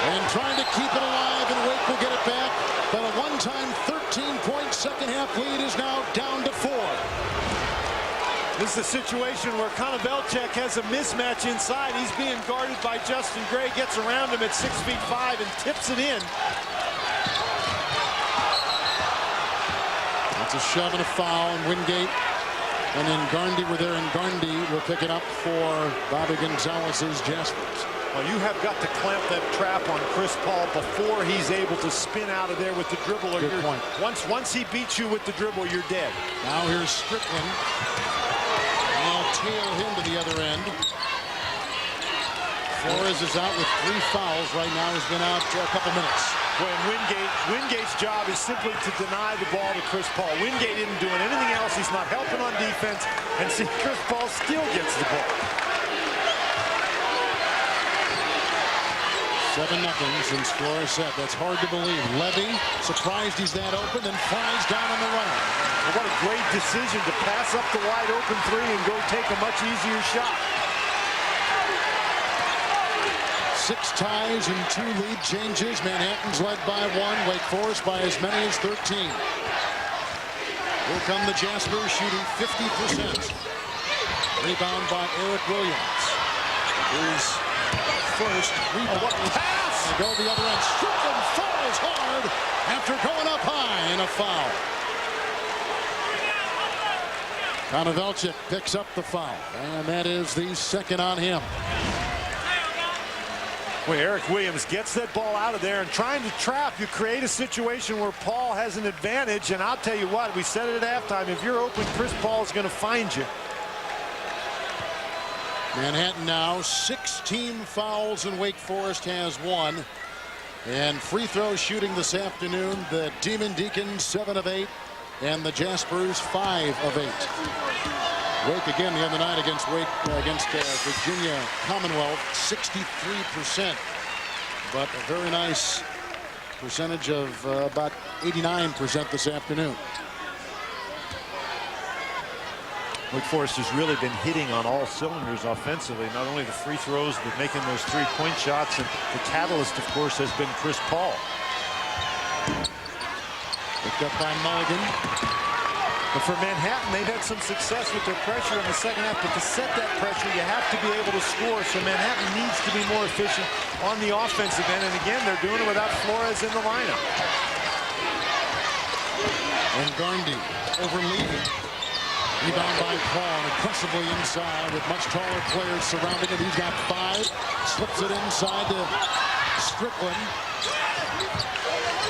And trying to keep it alive, and Wake will get it back. But a one-time 13-point second-half lead is now down to 4. This is a situation where Konovelchek has a mismatch inside. He's being guarded by Justin Gray, gets around him at 6'5" and tips it in. It's a shove and a foul, and Wingate and then Garndy were there, and Garndy will pick it up for Bobby Gonzalez's Jaspers. Well, you have got to clamp that trap on Chris Paul before he's able to spin out of there with the dribble. Or Good point. Once he beats you with the dribble, you're dead. Now here's Strickland. They'll tail him to the other end. Flores is out with 3 fouls right now. He's been out for a couple minutes. When Wingate's job is simply to deny the ball to Chris Paul. Wingate isn't doing anything else. He's not helping on defense. And see, Chris Paul still gets the ball. 7-0 since Flores set. That's hard to believe. Levy, surprised he's that open, and flies down on the runner. Well, what a great decision to pass up the wide open 3 and go take a much easier shot. 6 ties and 2 lead changes. Manhattan's led by 1. Wake Forest by as many as 13. Here come the Jaspers, shooting 50%. Rebound by Eric Williams. His first rebound. What a pass! They go the other end. Strickland falls hard after going up high, and a foul. Konovelchik picks up the foul, and that is the second on him. Well, Eric Williams gets that ball out of there, and trying to trap, you create a situation where Paul has an advantage. And I'll tell you what, we said it at halftime, if you're open, Chris Paul is going to find you. Manhattan now 16 fouls, and Wake Forest has 1. And free throw shooting this afternoon, the Demon Deacons 7 of 8, and the Jaspers 5 of 8. Wake again the other night against Virginia Commonwealth, 63%, but a very nice percentage of about 89% this afternoon. Wake Forest has really been hitting on all cylinders offensively. Not only the free throws, but making those 3-point shots, and the catalyst, of course, has been Chris Paul. Picked up by Mulligan. But for Manhattan, they've had some success with their pressure in the second half, but to set that pressure, you have to be able to score. So Manhattan needs to be more efficient on the offensive end, and again, they're doing it without Flores in the lineup. And Garndy over Levy. Rebound by Paul, aggressively inside with much taller players surrounding him. He's got 5, slips it inside to Strickland.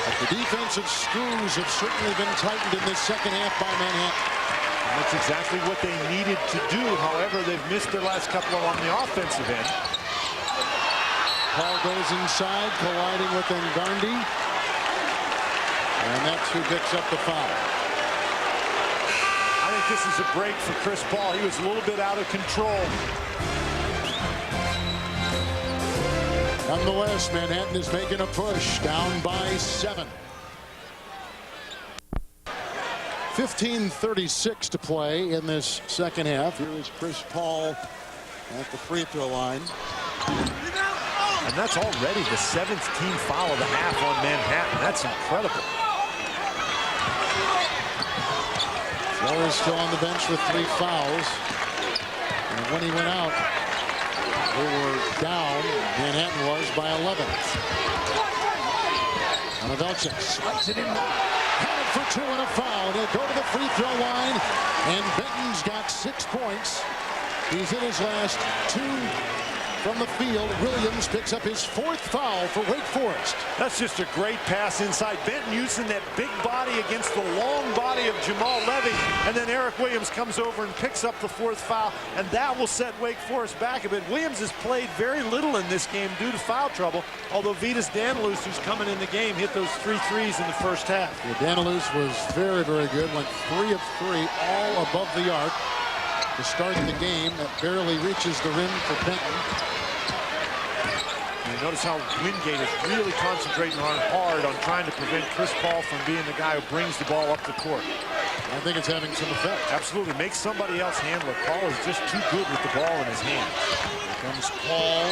But the defensive screws have certainly been tightened in this second half by Manhattan. And that's exactly what they needed to do. However, they've missed their last couple on the offensive end. Paul goes inside, colliding with Garndy. And that's who picks up the foul. I think this is a break for Chris Paul. He was a little bit out of control. Nonetheless, Manhattan is making a push, down by 7. 15:36 to play in this second half. Here is Chris Paul at the free throw line. And that's already the 7th team foul of the half on Manhattan. That's incredible. Flores still on the bench with 3 fouls. And when he went out, they were down. Manhattan was by 11. Pavelchik slides it in. Counted for 2 and a foul. They'll go to the free throw line. And Benton's got 6 points. He's hit his last 2 from the field. Williams picks up his 4th foul for Wake Forest. That's just a great pass inside. Benton using that big body against the long body of Jamal Levy. And then Eric Williams comes over and picks up the 4th foul. And that will set Wake Forest back a bit. Williams has played very little in this game due to foul trouble. Although Vitas Danilus, who's coming in the game, hit those 3 threes in the first half. Yeah, Danilus was very, very good. Went 3 of 3, all above the arc to start the game. That barely reaches the rim for Benton. You notice how Wingate is really concentrating hard on trying to prevent Chris Paul from being the guy who brings the ball up the court. I think it's having some effect. Absolutely. Make somebody else handle it. Paul is just too good with the ball in his hands. Here comes Paul.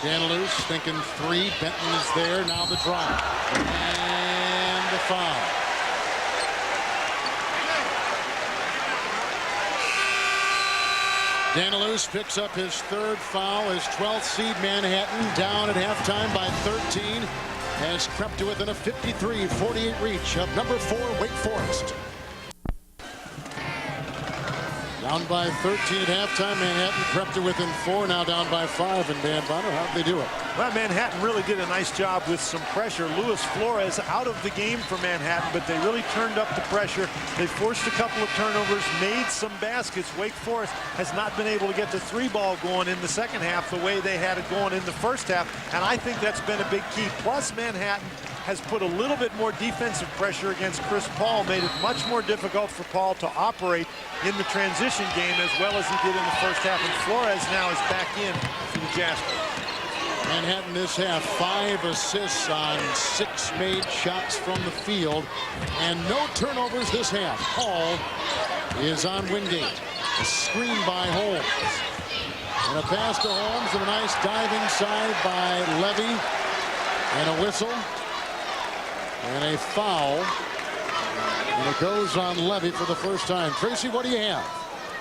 Danilus thinking 3. Benton is there. Now the drive. And the foul. Danilus picks up his 3rd foul. His 12th seed Manhattan down at halftime by 13 has crept to within a 53-48 reach of number 4 Wake Forest. Down by 13 at halftime. Manhattan crept to within 4, now down by 5. And Dan Bonner, how'd they do it? Well, Manhattan really did a nice job with some pressure. Luis Flores out of the game for Manhattan, but they really turned up the pressure. They forced a couple of turnovers, made some baskets. Wake Forest has not been able to get the 3-ball going in the second half the way they had it going in the first half, and I think that's been a big key. Plus, Manhattan has put a little bit more defensive pressure against Chris Paul, made it much more difficult for Paul to operate in the transition game as well as he did in the first half. And Flores now is back in for the Jaspers. Manhattan this half, 5 assists on 6 made shots from the field, and no turnovers this half. Paul is on Wingate. A screen by Holmes. And a pass to Holmes and a nice diving side by Levy. And a whistle. And a foul. And it goes on Levy for the first time. Tracy, what do you have?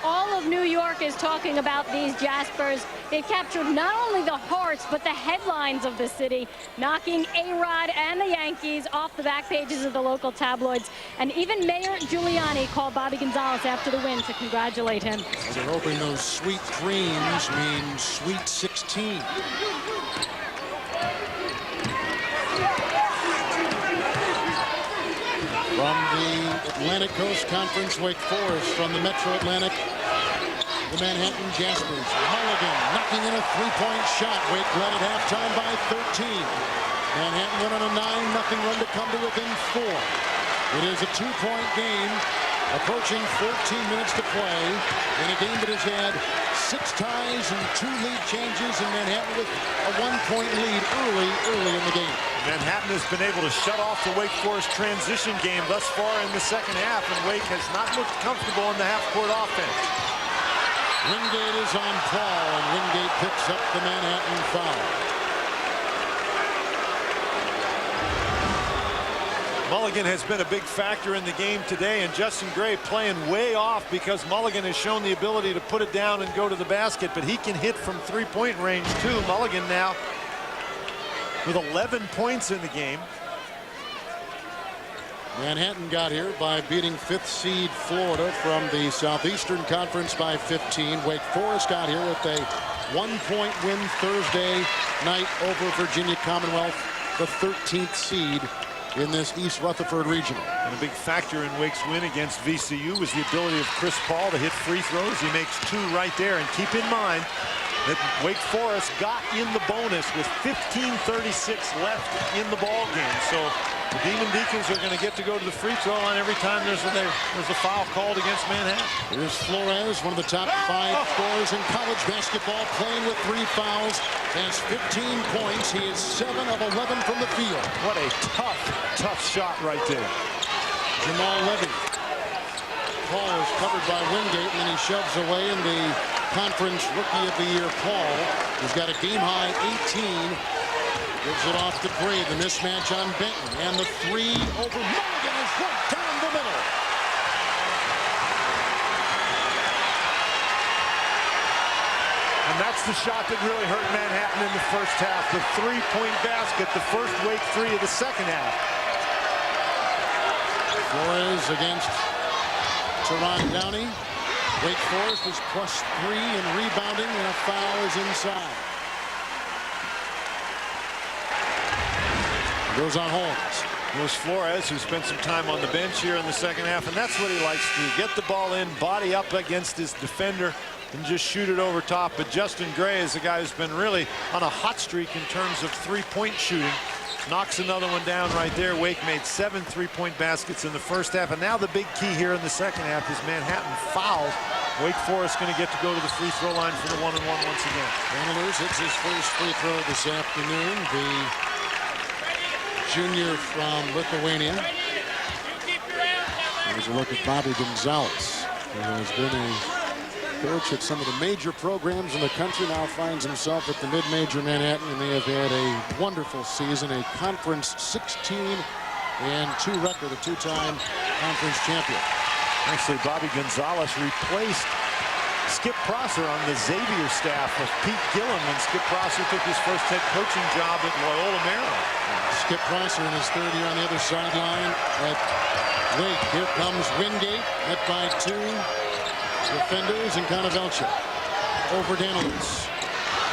All of New York is talking about these Jaspers. They've captured not only the hearts, but the headlines of the city, knocking A-Rod and the Yankees off the back pages of the local tabloids. And even Mayor Giuliani called Bobby Gonzalez after the win to congratulate him. So they're hoping those sweet dreams mean sweet 16. From the Atlantic Coast Conference, Wake Forest. From the Metro Atlantic, the Manhattan Jaspers. Mulligan knocking in a 3-point shot. Wake led at halftime by 13. Manhattan went on a 9-0 run to come to within 4. It is a 2-point game, approaching 14 minutes to play in a game that has had 6 ties and 2 lead changes, and Manhattan with a 1-point lead early in the game. Manhattan has been able to shut off the Wake Forest transition game thus far in the second half, and Wake has not looked comfortable in the half-court offense. Wingate is on Paul, and Wingate picks up the Manhattan foul. Mulligan has been a big factor in the game today, and Justin Gray playing way off because Mulligan has shown the ability to put it down and go to the basket, but he can hit from 3-point range too. Mulligan now with 11 points in the game. Manhattan got here by beating 5th seed Florida from the Southeastern Conference by 15. Wake Forest got here with a 1-point win Thursday night over Virginia Commonwealth, the 13th seed in this East Rutherford Regional. And a big factor in Wake's win against VCU was the ability of Chris Paul to hit free throws. He makes 2 right there. And keep in mind that Wake Forest got in the bonus with 15:36 left in the ball game. So the Demon Deacons are going to get to go to the free throw line every time there's a foul called against Manhattan. Here's Flores, one of the top 5 scorers in college basketball, playing with 3 fouls, has 15 points. He is 7 of 11 from the field. What a tough shot right there. Jamal Levy. Paul is covered by Wingate, and then he shoves away, and the conference rookie of the year, Paul, has got a game-high 18. Gives it off to Gray. The mismatch on Benton. And the 3 over Mulligan is right down the middle. That's the shot that really hurt Manhattan in the first half. The three-point basket, the first Wake three of the second half. Flores against Teron Downey. Wake Forest is +3 in rebounding, and a foul is inside. Goes on Holmes. It was Flores who spent some time on the bench here in the second half, and that's what he likes to do. Get the ball in, body up against his defender, and just shoot it over top. But Justin Gray is the guy who's been really on a hot streak in terms of three-point shooting. Knocks another one down right there. Wake made 7 three-point baskets in the first half, and now the big key here in the second half is Manhattan fouls. Wake Forest going to get to go to the free throw line for the 1-and-1 once again. Danilus hits his first free throw this afternoon. The junior from Lithuania. Here's a look at Bobby Gonzalez, who has been a coach at some of the major programs in the country, now finds himself at the mid-major Manhattan, and they have had a wonderful season, a conference 16-2 record, a two-time conference champion. Actually, Bobby Gonzalez replaced Skip Prosser on the Xavier staff of Pete Gillen when Skip Prosser took his first head coaching job at Loyola, Maryland. Skip Prosser in his third year on the other sideline at Wake. Here comes Wingate, met by 2 defenders, and Conovelcia over Danilus.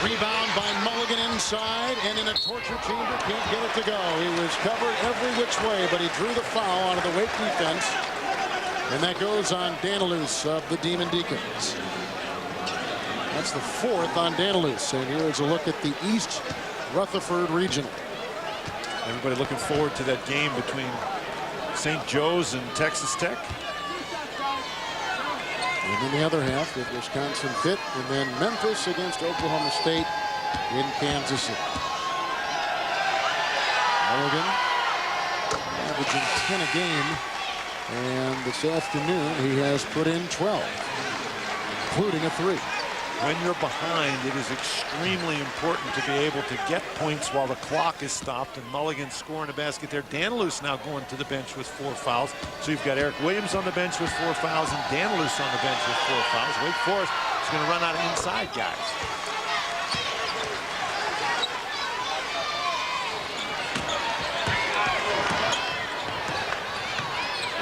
Rebound by Mulligan inside, and in a torture chamber, can't get it to go. He was covered every which way, but he drew the foul out of the Wake defense, and that goes on Danilus of the Demon Deacons. That's the 4th on Danilus, and here's a look at the East Rutherford Regional. Everybody looking forward to that game between St. Joe's and Texas Tech. And in the other half with Wisconsin Pitt, and then Memphis against Oklahoma State in Kansas City. Mulligan averaging 10 a game, and this afternoon he has put in 12, including a 3. When you're behind, it is extremely important to be able to get points while the clock is stopped, and Mulligan scoring a basket there. Danilus now going to the bench with 4 fouls. So you've got Eric Williams on the bench with 4 fouls and Danilus on the bench with 4 fouls. Wake Forest is going to run out of inside guys.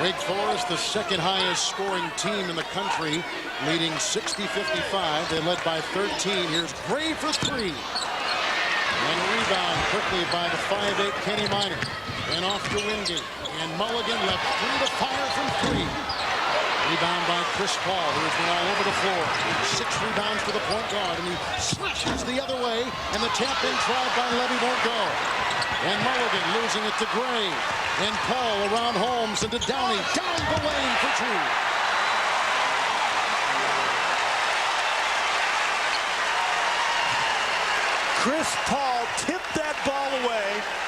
Wake Forest, the second highest scoring team in the country, leading 60-55. They led by 13. Here's Gray for 3. And a rebound quickly by the 5'8" Kenny Minor. And off to Wingate. And Mulligan left through the fire from 3. Rebound by Chris Paul, who has been all over the floor. 6 rebounds for the point guard, and he slashes the other way, and the tap-in tried by Levy won't go. And Mulligan losing it to Gray. And Paul around Holmes into Downey. Down the lane for 2. Chris Paul tipped that ball away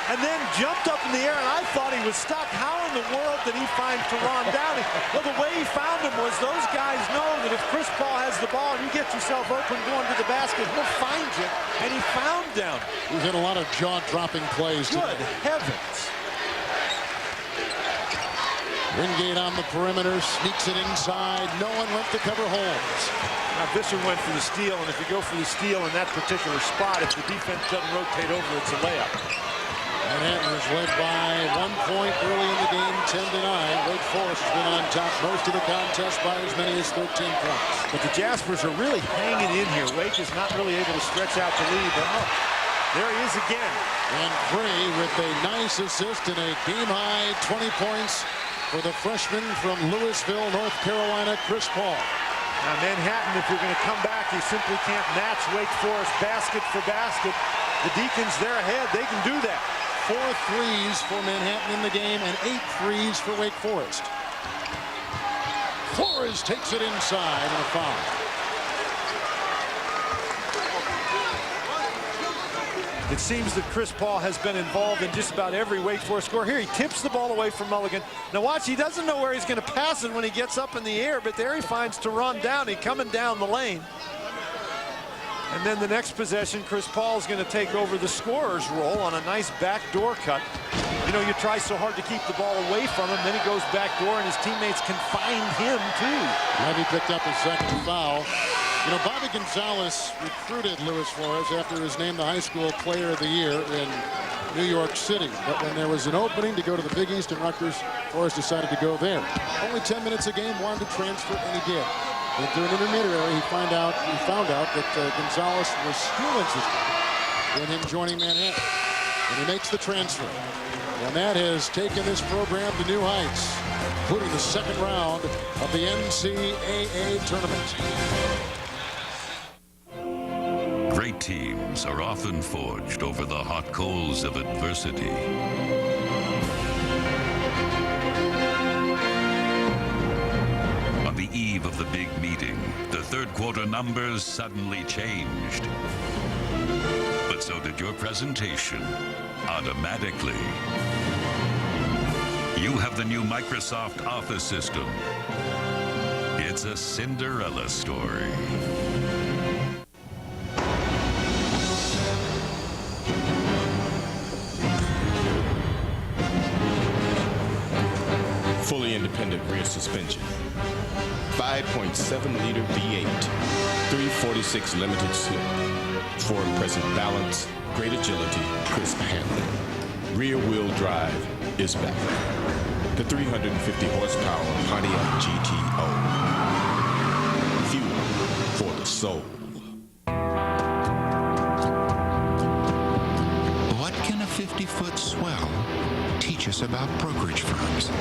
and then jumped up in the air, and I thought he was stuck. How in the world did he find Teron Downey? Well, the way he found him was those guys know that if Chris Paul has the ball and you get yourself open going to the basket, he'll find you, and he found Downey. He's had a lot of jaw-dropping plays today. Good heavens. Wingate on the perimeter, sneaks it inside. No one went to cover Holmes. Now, Visser went for the steal, and if you go for the steal in that particular spot, if the defense doesn't rotate over, it's a layup. Manhattan was led by 1 point early in the game, 10-9. Wake Forest has been on top most of the contest by as many as 13 points. But the Jaspers are really hanging in here. Wake is not really able to stretch out the lead, but oh, there he is again. And Gray with a nice assist and a game-high 20 points for the freshman from Louisville, North Carolina, Chris Paul. Now, Manhattan, if you're going to come back, you simply can't match Wake Forest basket for basket. The Deacons, they're ahead. They can do that. 4 threes for Manhattan in the game and 8 threes for Wake Forest. Flores takes it inside and a foul. It seems that Chris Paul has been involved in just about every Wake Forest score. Here he tips the ball away from Mulligan. Now watch, he doesn't know where he's going to pass it when he gets up in the air, but there he finds Teron Downey coming down the lane. And then the next possession, Chris Paul is going to take over the scorer's role on a nice backdoor cut. You know, you try so hard to keep the ball away from him, then he goes backdoor and his teammates can find him too. Levy picked up his second foul. You know, Bobby Gonzalez recruited Luis Flores after he was named the high school player of the year in New York City. But when there was an opening to go to the Big East and Rutgers, Flores decided to go there. Only 10 minutes a game, wanted to transfer, and he did. And through an intermediary, he found out that Gonzalez was still interested in him joining Manhattan. And he makes the transfer. And that has taken this program to new heights, including the second round of the NCAA tournament. Great teams are often forged over the hot coals of adversity. On the eve of the big meeting, the third quarter numbers suddenly changed. But so did your presentation, automatically. You have the new Microsoft Office system. It's a Cinderella story. Fully independent rear suspension, 5.7-liter V8, 346 limited slip, for impressive balance, great agility, crisp handling. Rear wheel drive is back. The 350 horsepower Pontiac GTO. Fuel for the soul. What can a 50-foot swell teach us about brokerage firms?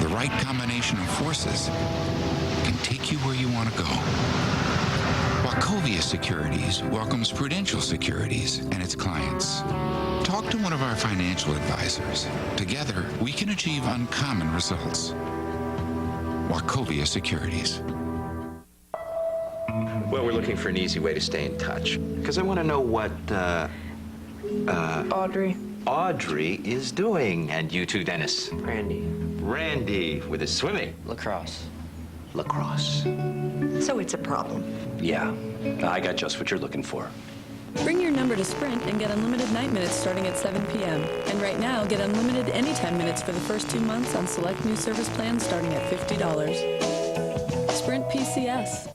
The right combination of forces can take you where you want to go. Wachovia Securities welcomes Prudential Securities and its clients. Talk to one of our financial advisors. Together, we can achieve uncommon results. Wachovia Securities. Well, we're looking for an easy way to stay in touch. Because I want to know what, Audrey is doing. And you too, Dennis. Randy with his swimming. Lacrosse. So it's a problem. Yeah, I got just what you're looking for. Bring your number to Sprint and get unlimited night minutes starting at 7 p.m. And right now, get unlimited anytime minutes for the first 2 months on select new service plans starting at $50. Sprint PCS.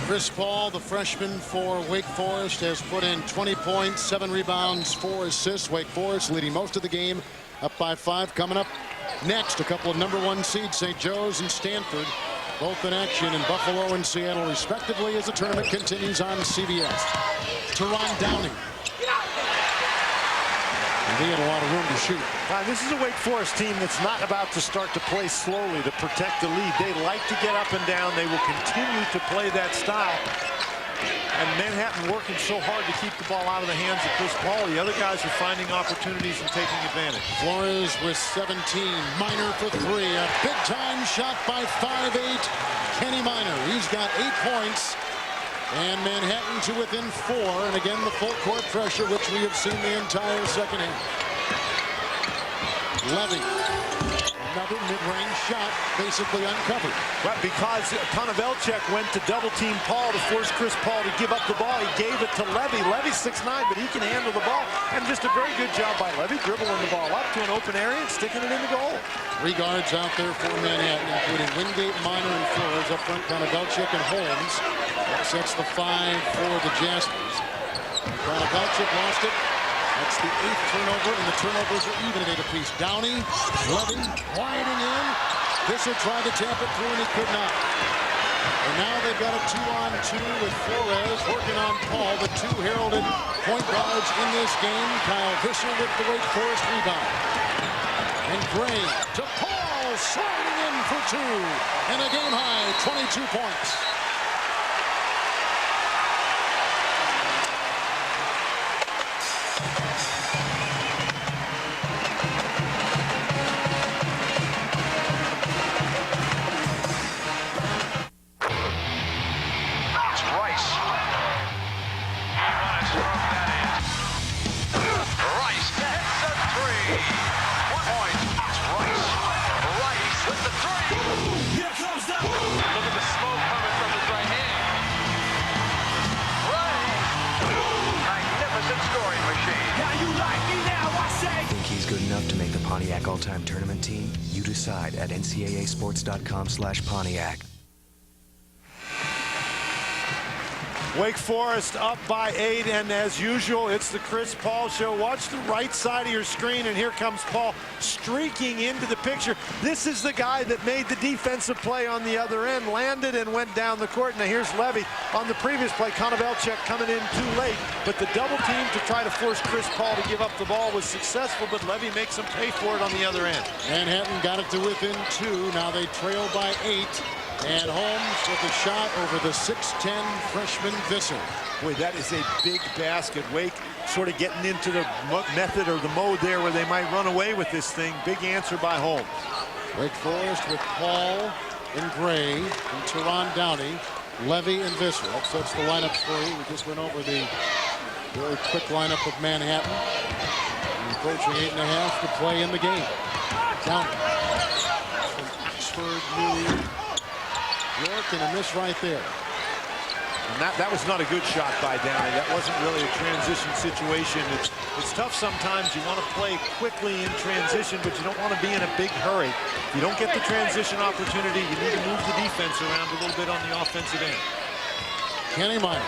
Chris Paul, the freshman for Wake Forest, has put in 20 points, 7 rebounds, 4 assists. Wake Forest leading most of the game, up by 5. Coming up next, a couple of #1 seeds, St. Joe's and Stanford, both in action in Buffalo and Seattle, respectively, as the tournament continues on CBS. Teron Downing. And he had a lot of room to shoot. This is a Wake Forest team that's not about to start to play slowly to protect the lead. They like to get up and down. They will continue to play that style. And Manhattan working so hard to keep the ball out of the hands of Chris Paul. The other guys are finding opportunities and taking advantage. Flores with 17. Minor for 3. A big-time shot by 5'8". Kenny Minor. He's got 8 points. And Manhattan to within 4. And again, the full court pressure, which we have seen the entire second half. Levy. Another mid-range shot, basically uncovered. Right, because Konovelchek went to double-team Paul to force Chris Paul to give up the ball. He gave it to Levy. Levy's 6'9", but he can handle the ball. And just a very good job by Levy, dribbling the ball up to an open area and sticking it in the goal. 3 guards out there for Manhattan, including Wingate, Minor, and Flores. Up front, Konovelchek and Holmes. That sets the 5 for the Jaspers. Konovelchek lost it. That's the 8th turnover, and the turnovers are even at 8 apiece. Downey, Levy, winding in. Visser tried to tap it through, and he could not. And now they've got a 2-on-2 with Flores working on Paul, the 2 heralded point guards in this game. Kyle Visser with the Wake Forest rebound. And Gray to Paul, sliding in for 2. And a game-high 22 points. good enough to make the Pontiac All-Time Tournament team? You decide at ncaasports.com/Pontiac. Wake Forest up by 8, and as usual, it's the Chris Paul show. Watch the right side of your screen, and here comes Paul streaking into the picture. This is the guy that made the defensive play on the other end, landed and went down the court. Now here's Levy on the previous play. Konovalchuk coming in too late, but the double team to try to force Chris Paul to give up the ball was successful, but Levy makes him pay for it on the other end. Manhattan got it to within 2. Now they trail by 8. And Holmes with a shot over the 6'10" freshman Visser. Boy, that is a big basket. Wake sort of getting into the method or the mode there where they might run away with this thing. Big answer by Holmes. Wake Forest with Paul and Gray and Teron Downey, Levy and Visser. That sets the lineups for you. We just went over the very quick lineup of Manhattan. And approaching 8.5 to play in the game. Downey from Oxford, New York, and a miss right there. And that was not a good shot by Downey. That wasn't really a transition situation. It's tough sometimes. You want to play quickly in transition, but you don't want to be in a big hurry. If you don't get the transition opportunity, you need to move the defense around a little bit on the offensive end. Kenny Minor.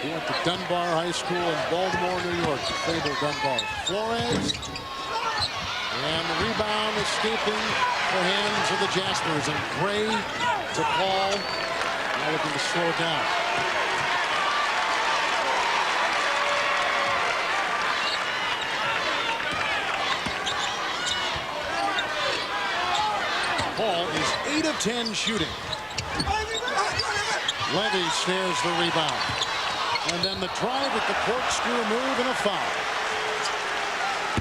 He went to Dunbar High School in Baltimore, New York. Fabled Dunbar. Flores. And the rebound escaping the hands of the Jaspers. And Gray to Paul. Now looking to slow it down. Paul is 8 of 10 shooting. Levy snares the rebound. And then the drive with the corkscrew move and a foul.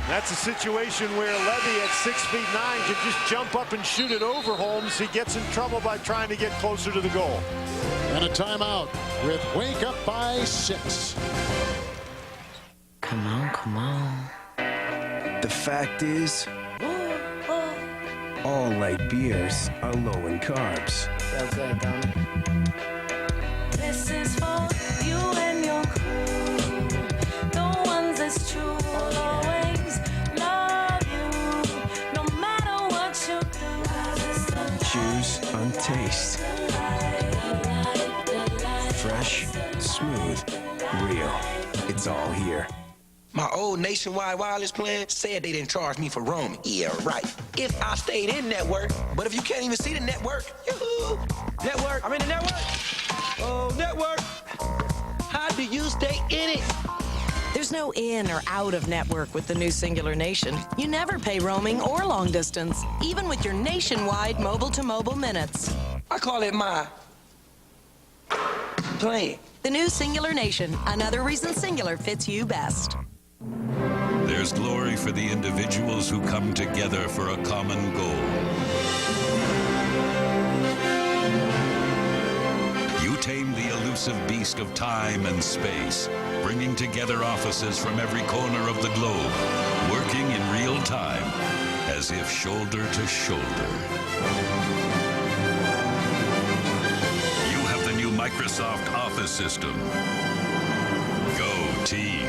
That's a situation where Levy at 6'9" can just jump up and shoot it over Holmes. He gets in trouble by trying to get closer to the goal. And a timeout with Wake up by 6. Come on, come on. The fact is, all light beers are low in carbs. So good, don't it? This is for you and your crew, the ones that's true. Will always love you, no matter what you do. Choose on taste. Fresh, smooth, real. It's all here. My old nationwide wireless plan said they didn't charge me for roaming. Yeah, right. If I stayed in network, but if you can't even see the network, yoo-hoo. Network, I'm in the network. Oh, network. How do you stay in it? There's no in or out of network with the new Singular Nation. You never pay roaming or long distance, even with your nationwide mobile-to-mobile minutes. I call it my plan. The new Singular Nation, another reason Singular fits you best. There's glory for the individuals who come together for a common goal. You tame the elusive beast of time and space, bringing together offices from every corner of the globe, working in real time, as if shoulder to shoulder. You have the new Microsoft Office system. Go team.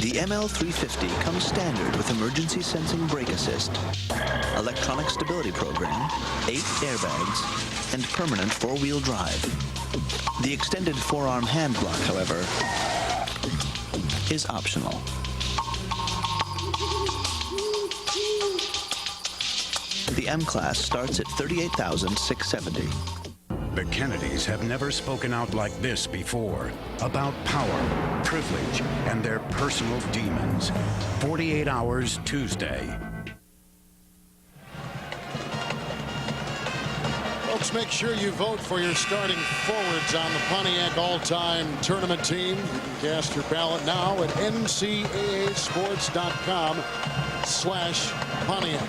The ML350 comes standard with emergency sensing brake assist, electronic stability program, 8 airbags, and permanent 4-wheel drive. The extended forearm hand block, however, is optional. The M-Class starts at $38,670. The Kennedys have never spoken out like this before about power, privilege, and their personal demons. 48 Hours Tuesday. Folks, make sure you vote for your starting forwards on the Pontiac All-Time Tournament team. You can cast your ballot now at ncaasports.com/Pontiac.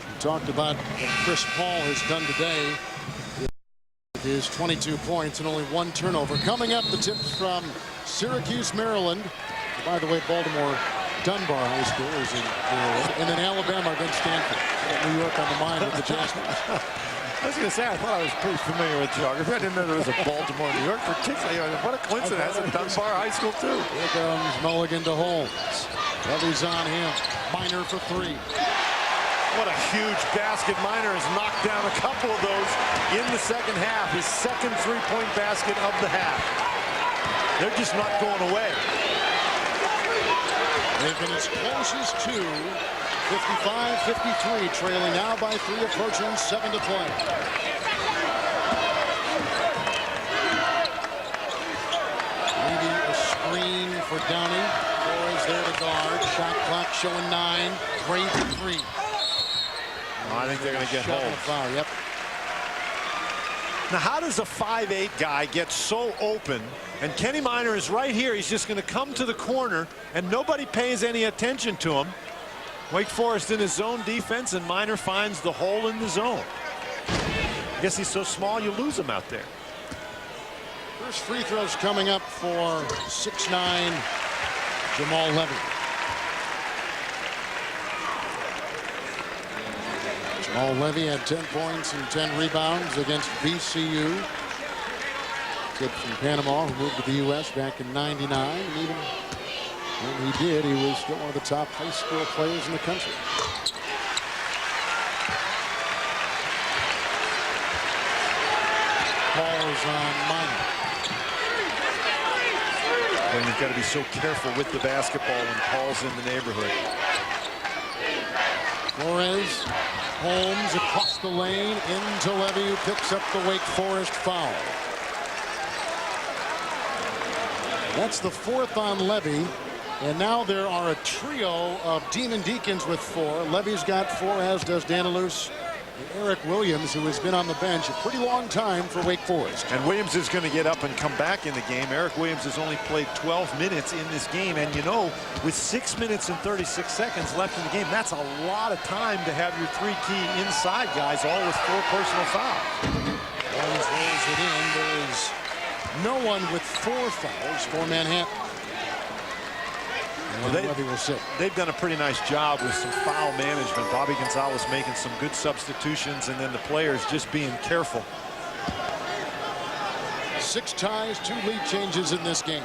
We talked about what Chris Paul has done today. His 22 points and only 1 turnover. Coming up, the tips from Syracuse, Maryland. By the way, Baltimore Dunbar High School is in and then Alabama against Stanford. New York on the mind with the Jaspers. I was going to say, I thought I was pretty familiar with geography. I didn't know there was a Baltimore, New York, particularly. What a coincidence. Has a Dunbar High School, too. Here comes Mulligan to Holmes. Levy's on him. Minor for three. What a huge basket. Minor has knocked down a couple of those in the second half. His second three-point basket of the half. They're just not going away. They've been as close as two. 55-53, trailing now by three, approaching 7 to play. Maybe a screen for Downey. Flores there to guard. Shot clock showing 9. Gray for three. I think they're going to get home. Foul. Yep. Now, how does a 5'8" guy get so open? And Kenny Minor is right here. He's just going to come to the corner, and nobody pays any attention to him. Wake Forest in his zone defense, and Minor finds the hole in the zone. I guess he's so small you lose him out there. First free throws coming up for 6'9" Jamal Levy. Jamal Levy had 10 points and 10 rebounds against VCU. Kid from Panama who moved to the U.S. back in '99. And even when he did, he was still one of the top high school players in the country. Paul's on Minor. And you've got to be so careful with the basketball when Paul's in the neighborhood. Flores, Holmes across the lane into Levy, who picks up the Wake Forest foul. That's the fourth on Levy. And now there are a trio of Demon Deacons with 4. Levy's got 4, as does Danilus. And Eric Williams, who has been on the bench a pretty long time for Wake Forest. And Williams is going to get up and come back in the game. Eric Williams has only played 12 minutes in this game. And, you know, with 6 minutes and 36 seconds left in the game, that's a lot of time to have your 3 key inside guys, all with 4 personal fouls. Williams rolls it in. There is no one with 4 fouls for Manhattan. Well, they've done a pretty nice job with some foul management. Bobby Gonzalez making some good substitutions, and then the players just being careful. 6 ties, 2 lead changes in this game.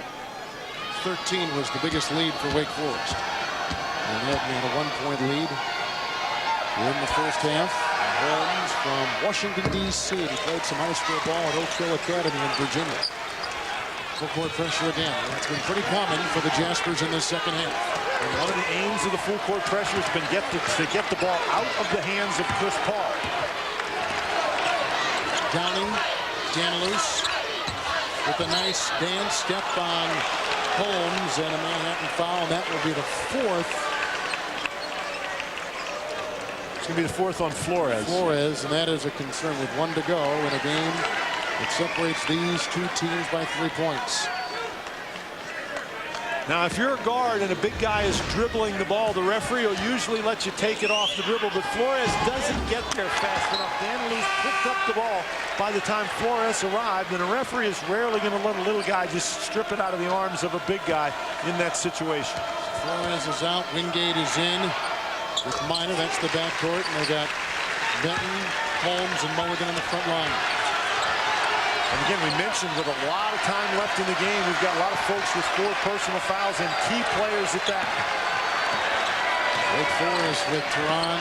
13 was the biggest lead for Wake Forest. And they had a 1-point lead in the first half. Holmes from Washington, D.C. He played some high school ball at Oak Hill Academy in Virginia. Full court pressure again. That's been pretty common for the Jaspers in this second half. And one of the aims of the full court pressure has been to get the ball out of the hands of Chris Paul. Downing, Danilus with a nice dance step on Holmes and a Manhattan foul. And that will be the 4th. It's going to be the 4th on Flores. Flores, and that is a concern with 1 to go in a game that separates these 2 teams by 3 points. Now, if you're a guard and a big guy is dribbling the ball, the referee will usually let you take it off the dribble, but Flores doesn't get there fast enough. Danilus picked up the ball by the time Flores arrived, and a referee is rarely going to let a little guy just strip it out of the arms of a big guy in that situation. Flores is out. Wingate is in with Minor. That's the backcourt, and they got Benton, Holmes, and Mulligan on the front line. And again, we mentioned with a lot of time left in the game, we've got a lot of folks with 4 personal fouls and key players at that. Wake Forest with Tehran,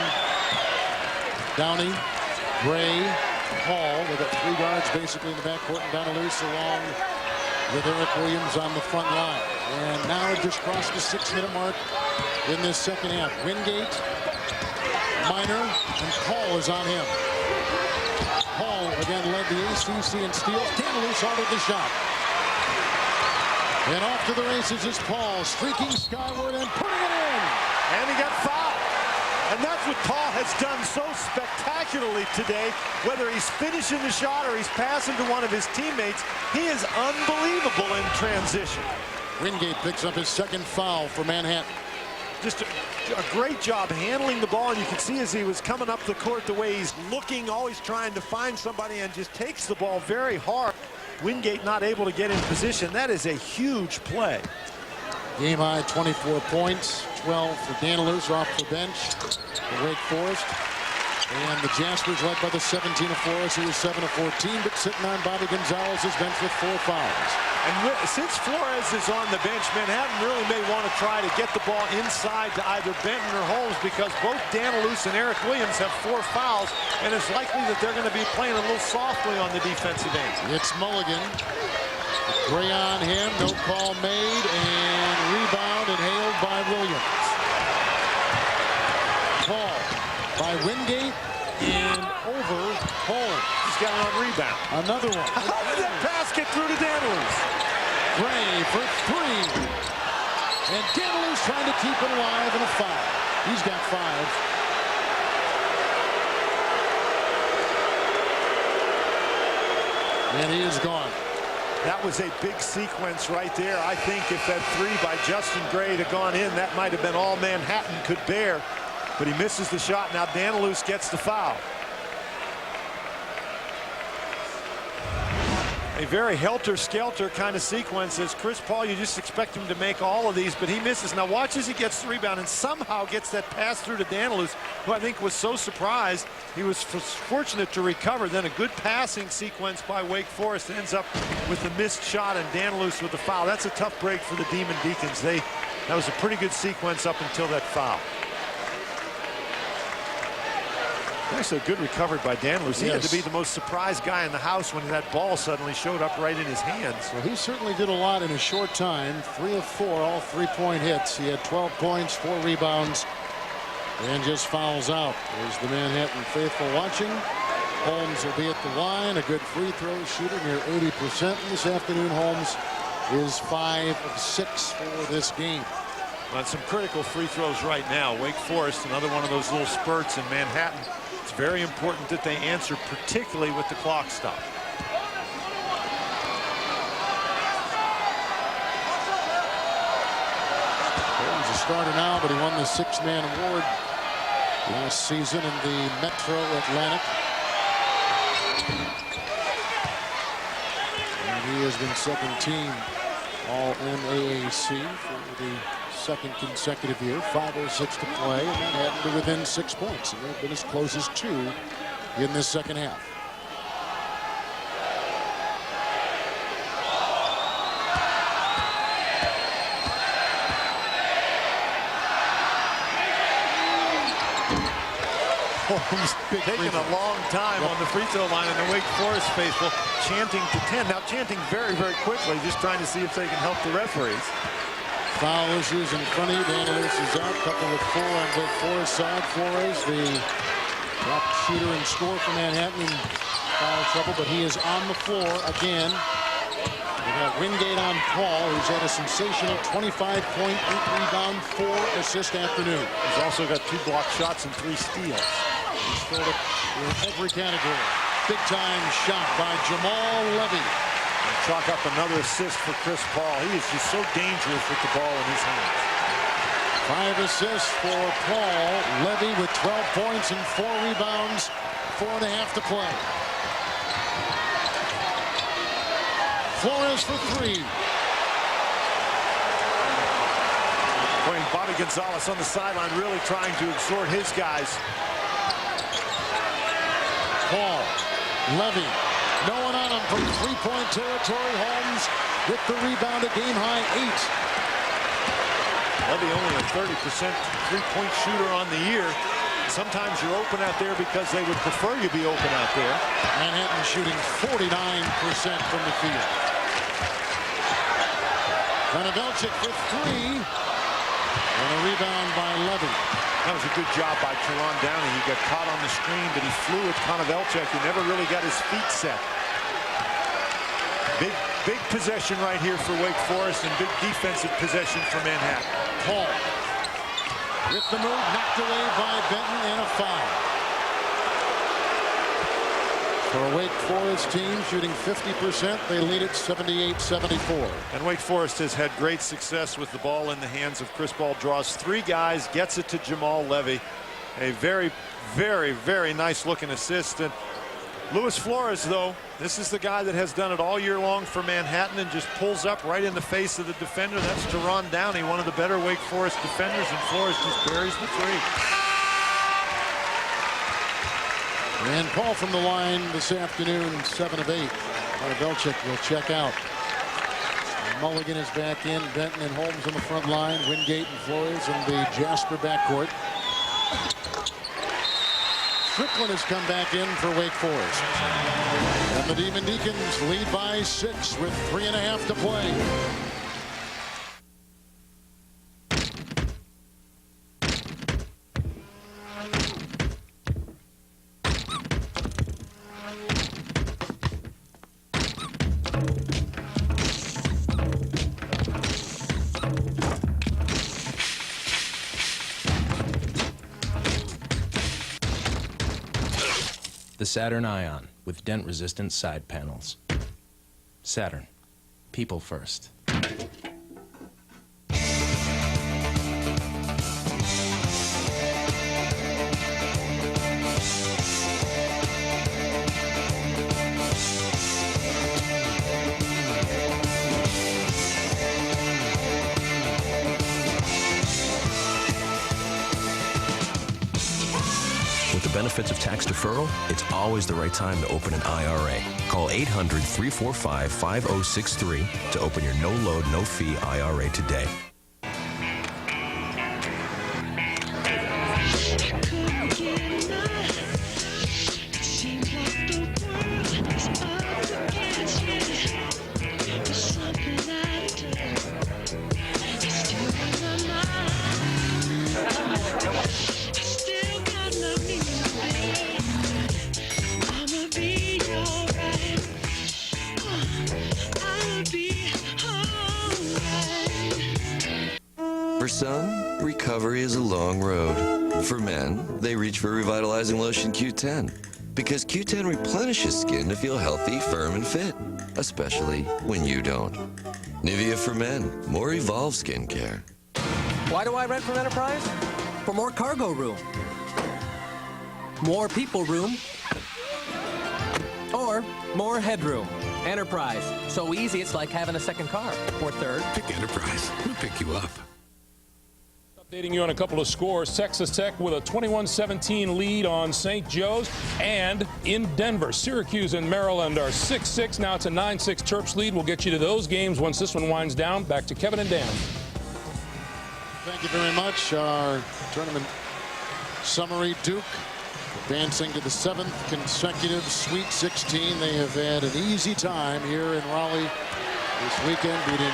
Downey, Gray, Hall. They've got 3 guards basically in the backcourt, and Danilus along with Eric Williams on the front line. And now it just crossed the 6-minute mark in this second half. Wingate, Minor, and Paul is on him. Paul again led the ACC in steals. Danilus ordered the shot. And off to the races is Paul, streaking skyward and putting it in. And he got fouled. And that's what Paul has done so spectacularly today. Whether he's finishing the shot or he's passing to one of his teammates, he is unbelievable in transition. Wingate picks up his 2nd foul for Manhattan. Just a great job handling the ball, and you can see as he was coming up the court the way he's looking, always trying to find somebody, and just takes the ball very hard. Wingate not able to get in position. That is a huge play. Game high 24 points, 12 for Danilus off the bench for Wake Forest. And the Jaspers led by the 17 of Flores, who was 7 of 14, but sitting on Bobby Gonzalez's bench with 4 fouls. And since Flores is on the bench, Manhattan really may want to try to get the ball inside to either Benton or Holmes, because both Danilus and Eric Williams have 4 fouls, and it's likely that they're going to be playing a little softly on the defensive end. It's Mulligan. Gray on him, no call made, and rebound and hailed by Williams. Paul by Wingate and over Holmes. He's got it on rebound. Another one. How did that pass get through to Danilus? Gray for 3. And Danilus trying to keep it alive in a foul. He's got 5. And he is gone. That was a big sequence right there. I think if that 3 by Justin Gray had gone in, that might have been all Manhattan could bear. But he misses the shot. Now Danilus gets the foul. A very helter-skelter kind of sequence. As Chris Paul, you just expect him to make all of these, but he misses. Now watch as he gets the rebound and somehow gets that pass through to Danilus, who I think was so surprised. He was fortunate to recover. Then a good passing sequence by Wake Forest ends up with the missed shot, and Danilus with the foul. That's a tough break for the Demon Deacons. That was a pretty good sequence up until that foul. Actually, a good recovery by Danilus. He had to be the most surprised guy in the house when that ball suddenly showed up right in his hands. Well, he certainly did a lot in a short time. 3 of 4, all 3-point hits. He had 12 points, 4 rebounds, and just fouls out. There's the Manhattan faithful watching. Holmes will be at the line, a good free throw shooter, near 80% this afternoon. Holmes is 5 of 6 for this game. On some critical free throws right now. Wake Forest, another one of those little spurts in Manhattan. It's very important that they answer, particularly with the clock stop. He's a starter now, but he won the 6-man award last season in the Metro Atlantic. And he has been second team All-NAAC for the 2nd consecutive year. 5:06 to play, and Manhattan to within 6 points, and they've been as close as 2 in this second half. Holmes taking a long time on the free throw line, and the Wake Forest faithful chanting to 10. Now chanting very, very quickly, just trying to see if they can help the referees. Foul issues in front of you. Danilus is out. Couple of 4 on Wake Forest side. Flores, the top shooter and scorer for Manhattan, in foul trouble, but he is on the floor again. We got Wingate on Paul, who's had a sensational 25-point, 8-rebound, 4-assist afternoon. He's also got 2 blocked shots and 3 steals. He's filled up in every category. Big-time shot by Jamal Levy. Chalk up another assist for Chris Paul. He is just so dangerous with the ball in his hands. 5 assists for Paul. Levy with 12 points and 4 rebounds. 4.5 to play. Flores for 3. Playing Bobby Gonzalez on the sideline, really trying to exhort his guys. Paul, Levy. No one on him from 3-point territory. Holmes with the rebound, a game-high 8. Levy only a 30% three-point shooter on the year. Sometimes you're open out there because they would prefer you be open out there. Manhattan shooting 49% from the field. Konovelchik for 3. And a rebound by Levy. That was a good job by Teron Downey. He got caught on the screen, but he flew at Konovelchik. He never really got his feet set. Big possession right here for Wake Forest, and big defensive possession for Manhattan. Paul with the move, knocked away by Benton, and a foul. For a Wake Forest team shooting 50%, they lead it 78-74. And Wake Forest has had great success with the ball in the hands of Chris Paul. Draws 3 guys, gets it to Jamal Levy. A very, very, very nice looking assist. And Luis Flores, though, this is the guy that has done it all year long for Manhattan and just pulls up right in the face of the defender. That's Deron Downey, one of the better Wake Forest defenders, and Flores just buries the three. And Paul from the line this afternoon, 7 of 8. Velchik will check out. Mulligan is back in. Benton and Holmes on the front line. Wingate and Flores in the Jasper backcourt. Strickland has come back in for Wake Forest. And the Demon Deacons lead by 6 with 3.5 to play. The Saturn Ion with dent-resistant side panels. Saturn. People first. With the benefits of tax deferral, it's always the right time to open an IRA. Call 800-345-5063 to open your no-load, no-fee IRA today. For some, recovery is a long road. For men, they reach for revitalizing lotion Q10 because Q10 replenishes skin to feel healthy, firm, and fit, especially when you don't. Nivea for men, more evolved skincare. Why do I rent from Enterprise? For more cargo room, more people room, or more headroom. Enterprise, so easy it's like having a second car. Or third. Pick Enterprise. We'll pick you up. Updating you on a couple of scores. Texas Tech with a 21-17 lead on St. Joe's. And in Denver, Syracuse and Maryland are 6-6. Now it's a 9-6 Terps lead. We'll get you to those games once this one winds down. Back to Kevin and Dan. Thank you very much. Our tournament summary: Duke advancing to the 7th consecutive Sweet 16. They have had an easy time here in Raleigh this weekend, beating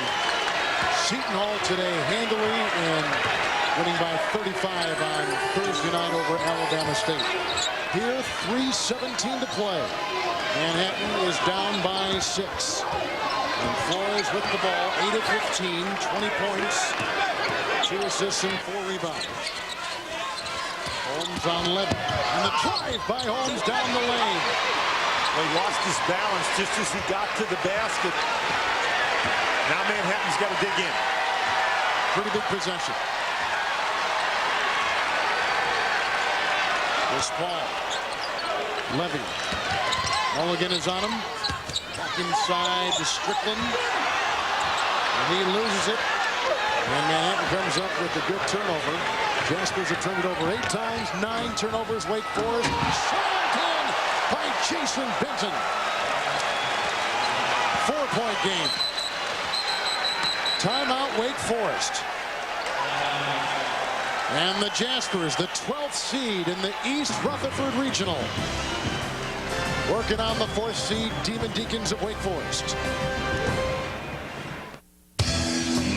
Seton Hall today handily and winning by 35 on Thursday night over Alabama State. Here, 3:17 to play. Manhattan is down by 6. And Flores with the ball, 8 of 15, 20 points, 2 assists and 4 rebounds. Holmes on Levin. And the drive by Holmes down the lane. Well, he lost his balance just as he got to the basket. Now Manhattan's got to dig in. Pretty big possession. This ball. Levy. Mulligan is on him. Back inside to Strickland. And he loses it. And Manhattan comes up with a good turnover. Jaspers have turned it over 8 times. 9 turnovers. Wake Forest. Slammed in by Jason Benton. 4-point game. Timeout, Wake Forest. And the Jaspers, the 12th seed in the East Rutherford Regional, working on the 4th seed Demon Deacons at Wake Forest.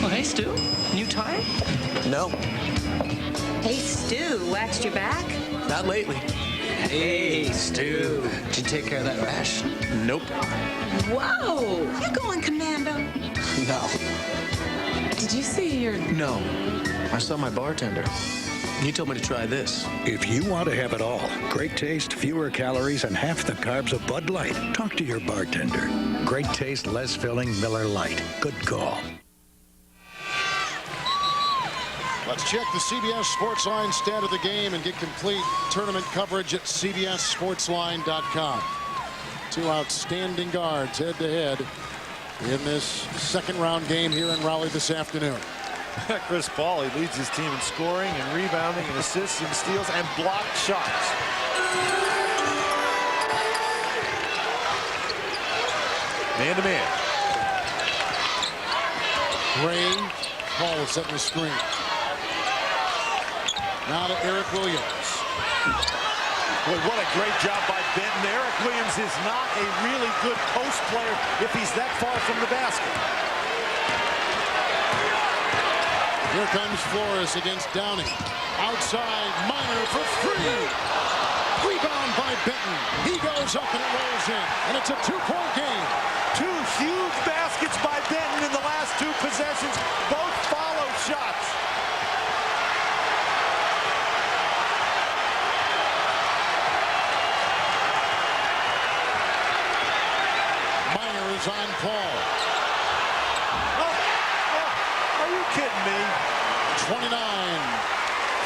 Oh, hey, Stu. New tie? No. Hey, Stu. Waxed your back? Not lately. Hey, Stu. Did you take care of that rash? Nope. Whoa. You going commando? No. Did you see your... No. I saw my bartender. He told me to try this. If you want to have it all, great taste, fewer calories, and half the carbs of Bud Light, talk to your bartender. Great taste, less filling, Miller Lite. Good call. Let's check the CBS Sportsline stat of the game and get complete tournament coverage at CBSSportsline.com. Two outstanding guards head-to-head in this second-round game here in Raleigh this afternoon. Chris Paul, he leads his team in scoring and rebounding and assists and steals and blocked shots. Man-to-man. Gray, Paul is setting the screen. Now to Eric Williams. Boy, what a great job by Benton. Eric Williams is not a really good post player if he's that far from the basket. Here comes Flores against Downey. Outside, Minor for three. Rebound by Benton. He goes up and it rolls in. And it's a two-point game. Two huge baskets by Benton in the last two possessions. Both follow shots. Minor is on Paul. Are you kidding me? 29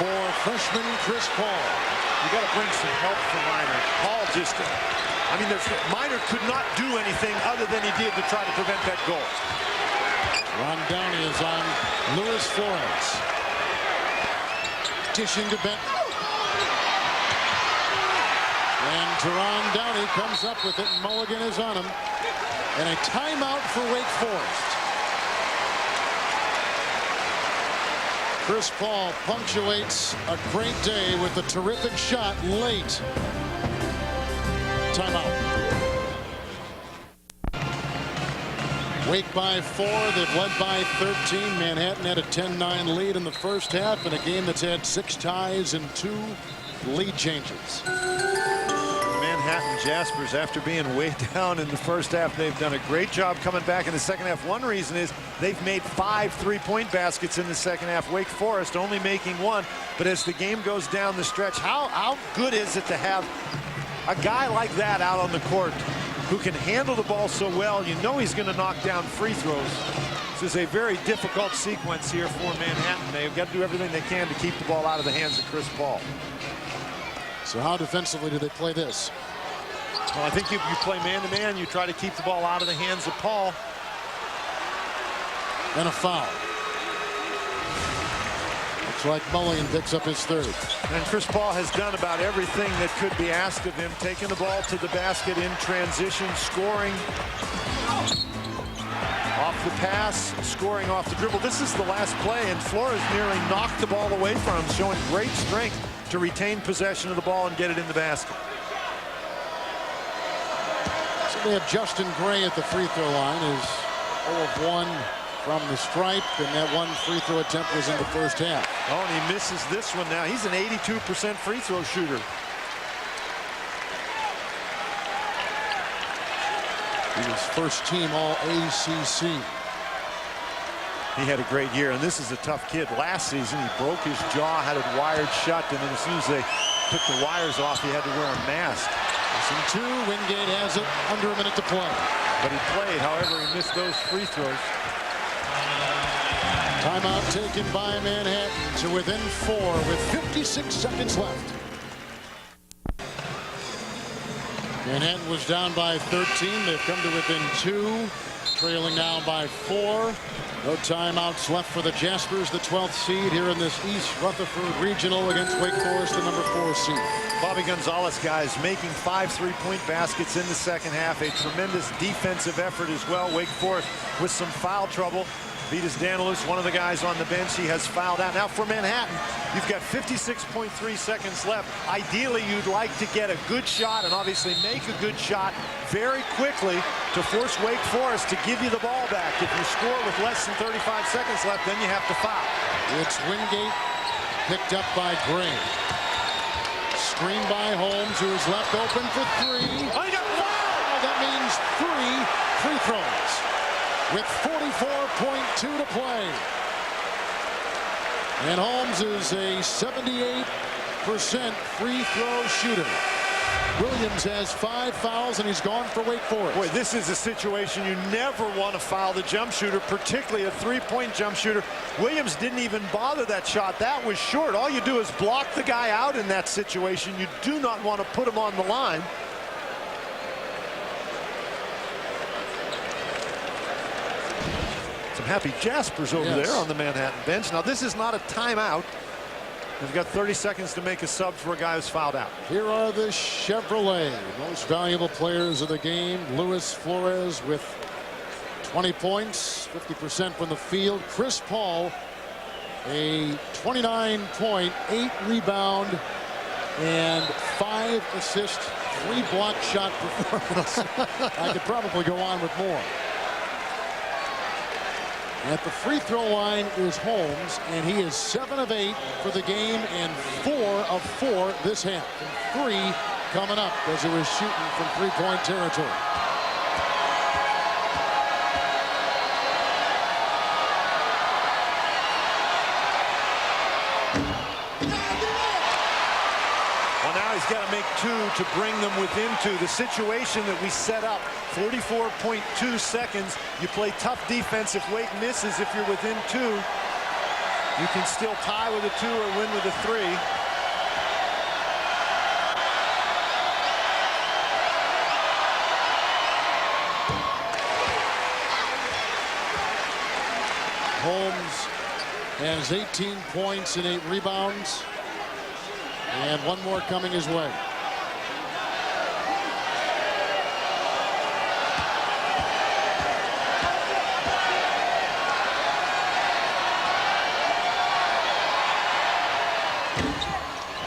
for freshman Chris Paul. You got to bring some help for Minor. Paul just, I mean, Minor could not do anything other than he did to try to prevent that goal. Ron Downey is on Luis Flores. Dishing to Benton. And Teron Downey comes up with it. Mulligan is on him. And a timeout for Wake Forest. Chris Paul punctuates a great day with a terrific shot late. Timeout. Wake by 4. They've led by 13. Manhattan had a 10-9 lead in the first half in a game that's had 6 ties and 2 lead changes. Manhattan Jaspers, after being way down in the first half, they've done a great job coming back in the second half. One reason is they've made 5 3-point baskets in the second half. Wake Forest only making 1. But as the game goes down the stretch, how good is it to have a guy like that out on the court who can handle the ball so well? You know he's going to knock down free throws. This is a very difficult sequence here for Manhattan. They've got to do everything they can to keep the ball out of the hands of Chris Paul. So how defensively do they play this? Well, I think if you play man-to-man, you try to keep the ball out of the hands of Paul. And a foul. Looks like Mulligan picks up his third. And Chris Paul has done about everything that could be asked of him. Taking the ball to the basket in transition, scoring off the pass, scoring off the dribble. This is the last play, and Flores nearly knocked the ball away from him, showing great strength to retain possession of the ball and get it in the basket. So they have Justin Gray at the free throw line, is 0 of 1 from the stripe, and that one free throw attempt was in the first half. Oh, and he misses this one now. He's an 82% free throw shooter. He was first team all ACC. He had a great year, and this is a tough kid. Last season, he broke his jaw, had it wired shut, and then as soon as they took the wires off, he had to wear a mask. Listen, 2, Wingate has it, under a minute to play. But he played, however, he missed those free throws. Timeout taken by Manhattan to within 4 with 56 seconds left. Manhattan was down by 13. They've come to within 2, trailing now by 4. No timeouts left for the Jaspers, the 12th seed here in this East Rutherford Regional against Wake Forest, the number 4 seed. Bobby Gonzalez, guys, making 5 3-point baskets in the second half. A tremendous defensive effort as well. Wake Forest with some foul trouble. Vitas Danilus, one of the guys on the bench, he has fouled out. Now for Manhattan, you've got 56.3 seconds left. Ideally, you'd like to get a good shot and obviously make a good shot very quickly to force Wake Forest to give you the ball back. If you score with less than 35 seconds left, then you have to foul. It's Wingate picked up by Gray. Screen by Holmes, who is left open for 3. Oh, he got fouled! That means 3 free throws with 44.2 to play. And Holmes is a 78% free throw shooter. Williams has 5 fouls, and he's gone for Wake Forest. Boy, this is a situation you never want to foul the jump shooter, particularly a 3-point jump shooter. Williams didn't even bother that shot. That was short. All you do is block the guy out in that situation. You do not want to put him on the line. Some happy Jaspers over there on the Manhattan bench. Now, this is not a timeout. We've got 30 seconds to make a sub for a guy who's fouled out. Here are the Chevrolet most valuable players of the game. Luis Flores with 20 points, 50% from the field. Chris Paul, a 29-point, 8-rebound, and 5-assist, 3-block shot performance. I could probably go on with more. At the free throw line is Holmes, and he is 7 of 8 for the game and 4 of 4 this half. And 3 coming up as he was shooting from three-point territory. Well, now he's got to make 2 to bring them within 2. The situation that we set up, 44.2 seconds. You play tough defense if Wake misses. If you're within 2, you can still tie with a 2 or win with a 3. Holmes has 18 points and 8 rebounds. And 1 more coming his way.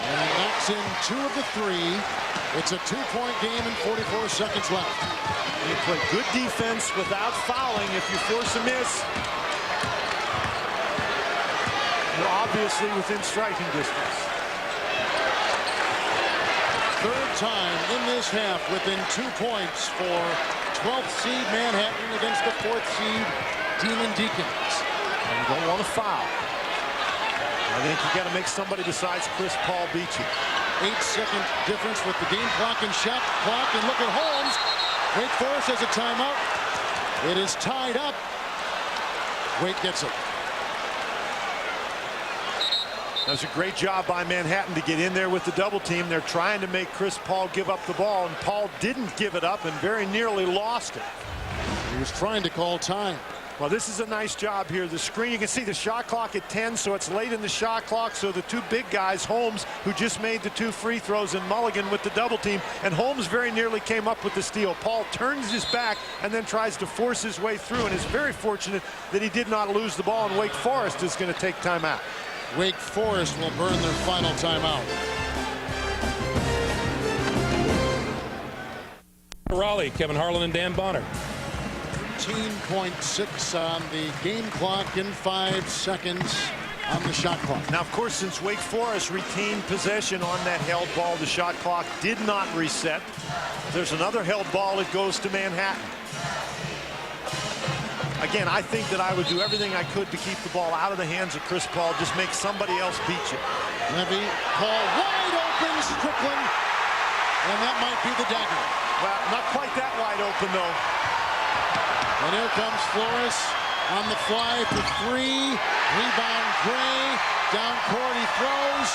And knocks in 2 of the 3. It's a 2-point game and 44 seconds left. You play good defense without fouling. If you force a miss, you're obviously within striking distance. Third time in this half within 2 points for 12th seed Manhattan against the 4th seed Demon Deacons. And you don't want to foul. I think you got to make somebody besides Chris Paul beat you. 8-second difference with the game clock and shot clock. And look at Holmes. Wake Forest has a timeout. It is tied up. Wake gets it. That was a great job by Manhattan to get in there with the double team. They're trying to make Chris Paul give up the ball, and Paul didn't give it up and very nearly lost it. He was trying to call time. Well, this is a nice job here. The screen, you can see the shot clock at 10, so it's late in the shot clock. So the 2 big guys, Holmes, who just made the 2 free throws, and Mulligan with the double team. And Holmes very nearly came up with the steal. Paul turns his back and then tries to force his way through, and is very fortunate that he did not lose the ball, and Wake Forest is going to take time out. Wake Forest will burn their final timeout. Raleigh, Kevin Harlan and Dan Bonner. 13.6 on the game clock in 5 seconds on the shot clock. Now, of course, since Wake Forest retained possession on that held ball, the shot clock did not reset. If there's another held ball, it goes to Manhattan. Again, I think that I would do everything I could to keep the ball out of the hands of Chris Paul. Just make somebody else beat you. Levy, Paul wide open, Strickland, and that might be the dagger. Well, not quite that wide open, though. And here comes Flores on the fly for 3. Rebound Gray. Down court he throws.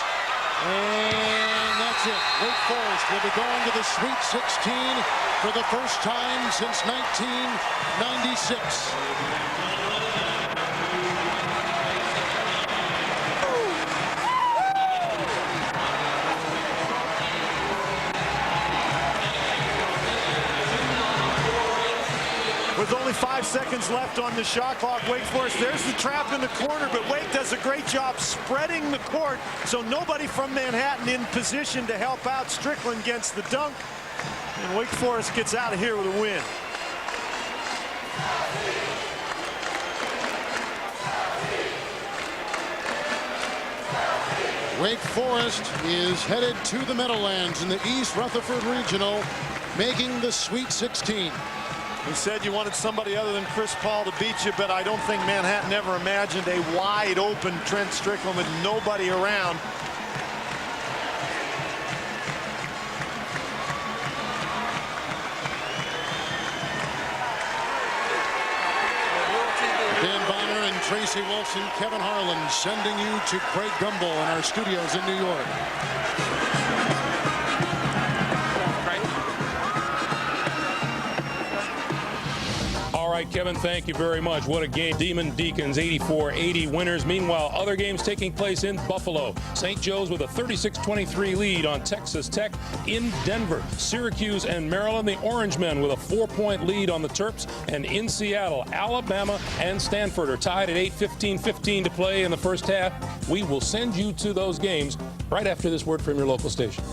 And that's it. Wake Forest will be going to the Sweet 16 for the first time since 1996. With only 5 seconds left on the shot clock, Wake Forest, there's the trap in the corner, but Wake does a great job spreading the court, so nobody from Manhattan in position to help out. Strickland gets the dunk, and Wake Forest gets out of here with a win. Wake Forest is headed to the Meadowlands in the East Rutherford Regional, making the Sweet 16. He said you wanted somebody other than Chris Paul to beat you, but I don't think Manhattan ever imagined a wide open Trent Strickland with nobody around. Dan Bonner and Tracy Wilson, Kevin Harlan sending you to Craig Gumbel in our studios in New York. right, Kevin, thank you very much. What a game. Demon Deacons 84-80 winners. Meanwhile, other games taking place in Buffalo. St. Joe's with a 36-23 lead on Texas Tech. In Denver, Syracuse and Maryland, the Orangemen with a 4-point lead on the Terps. And in Seattle, Alabama and Stanford are tied at 8:15 to play in the first half. We will send you to those games right after this word from your local station.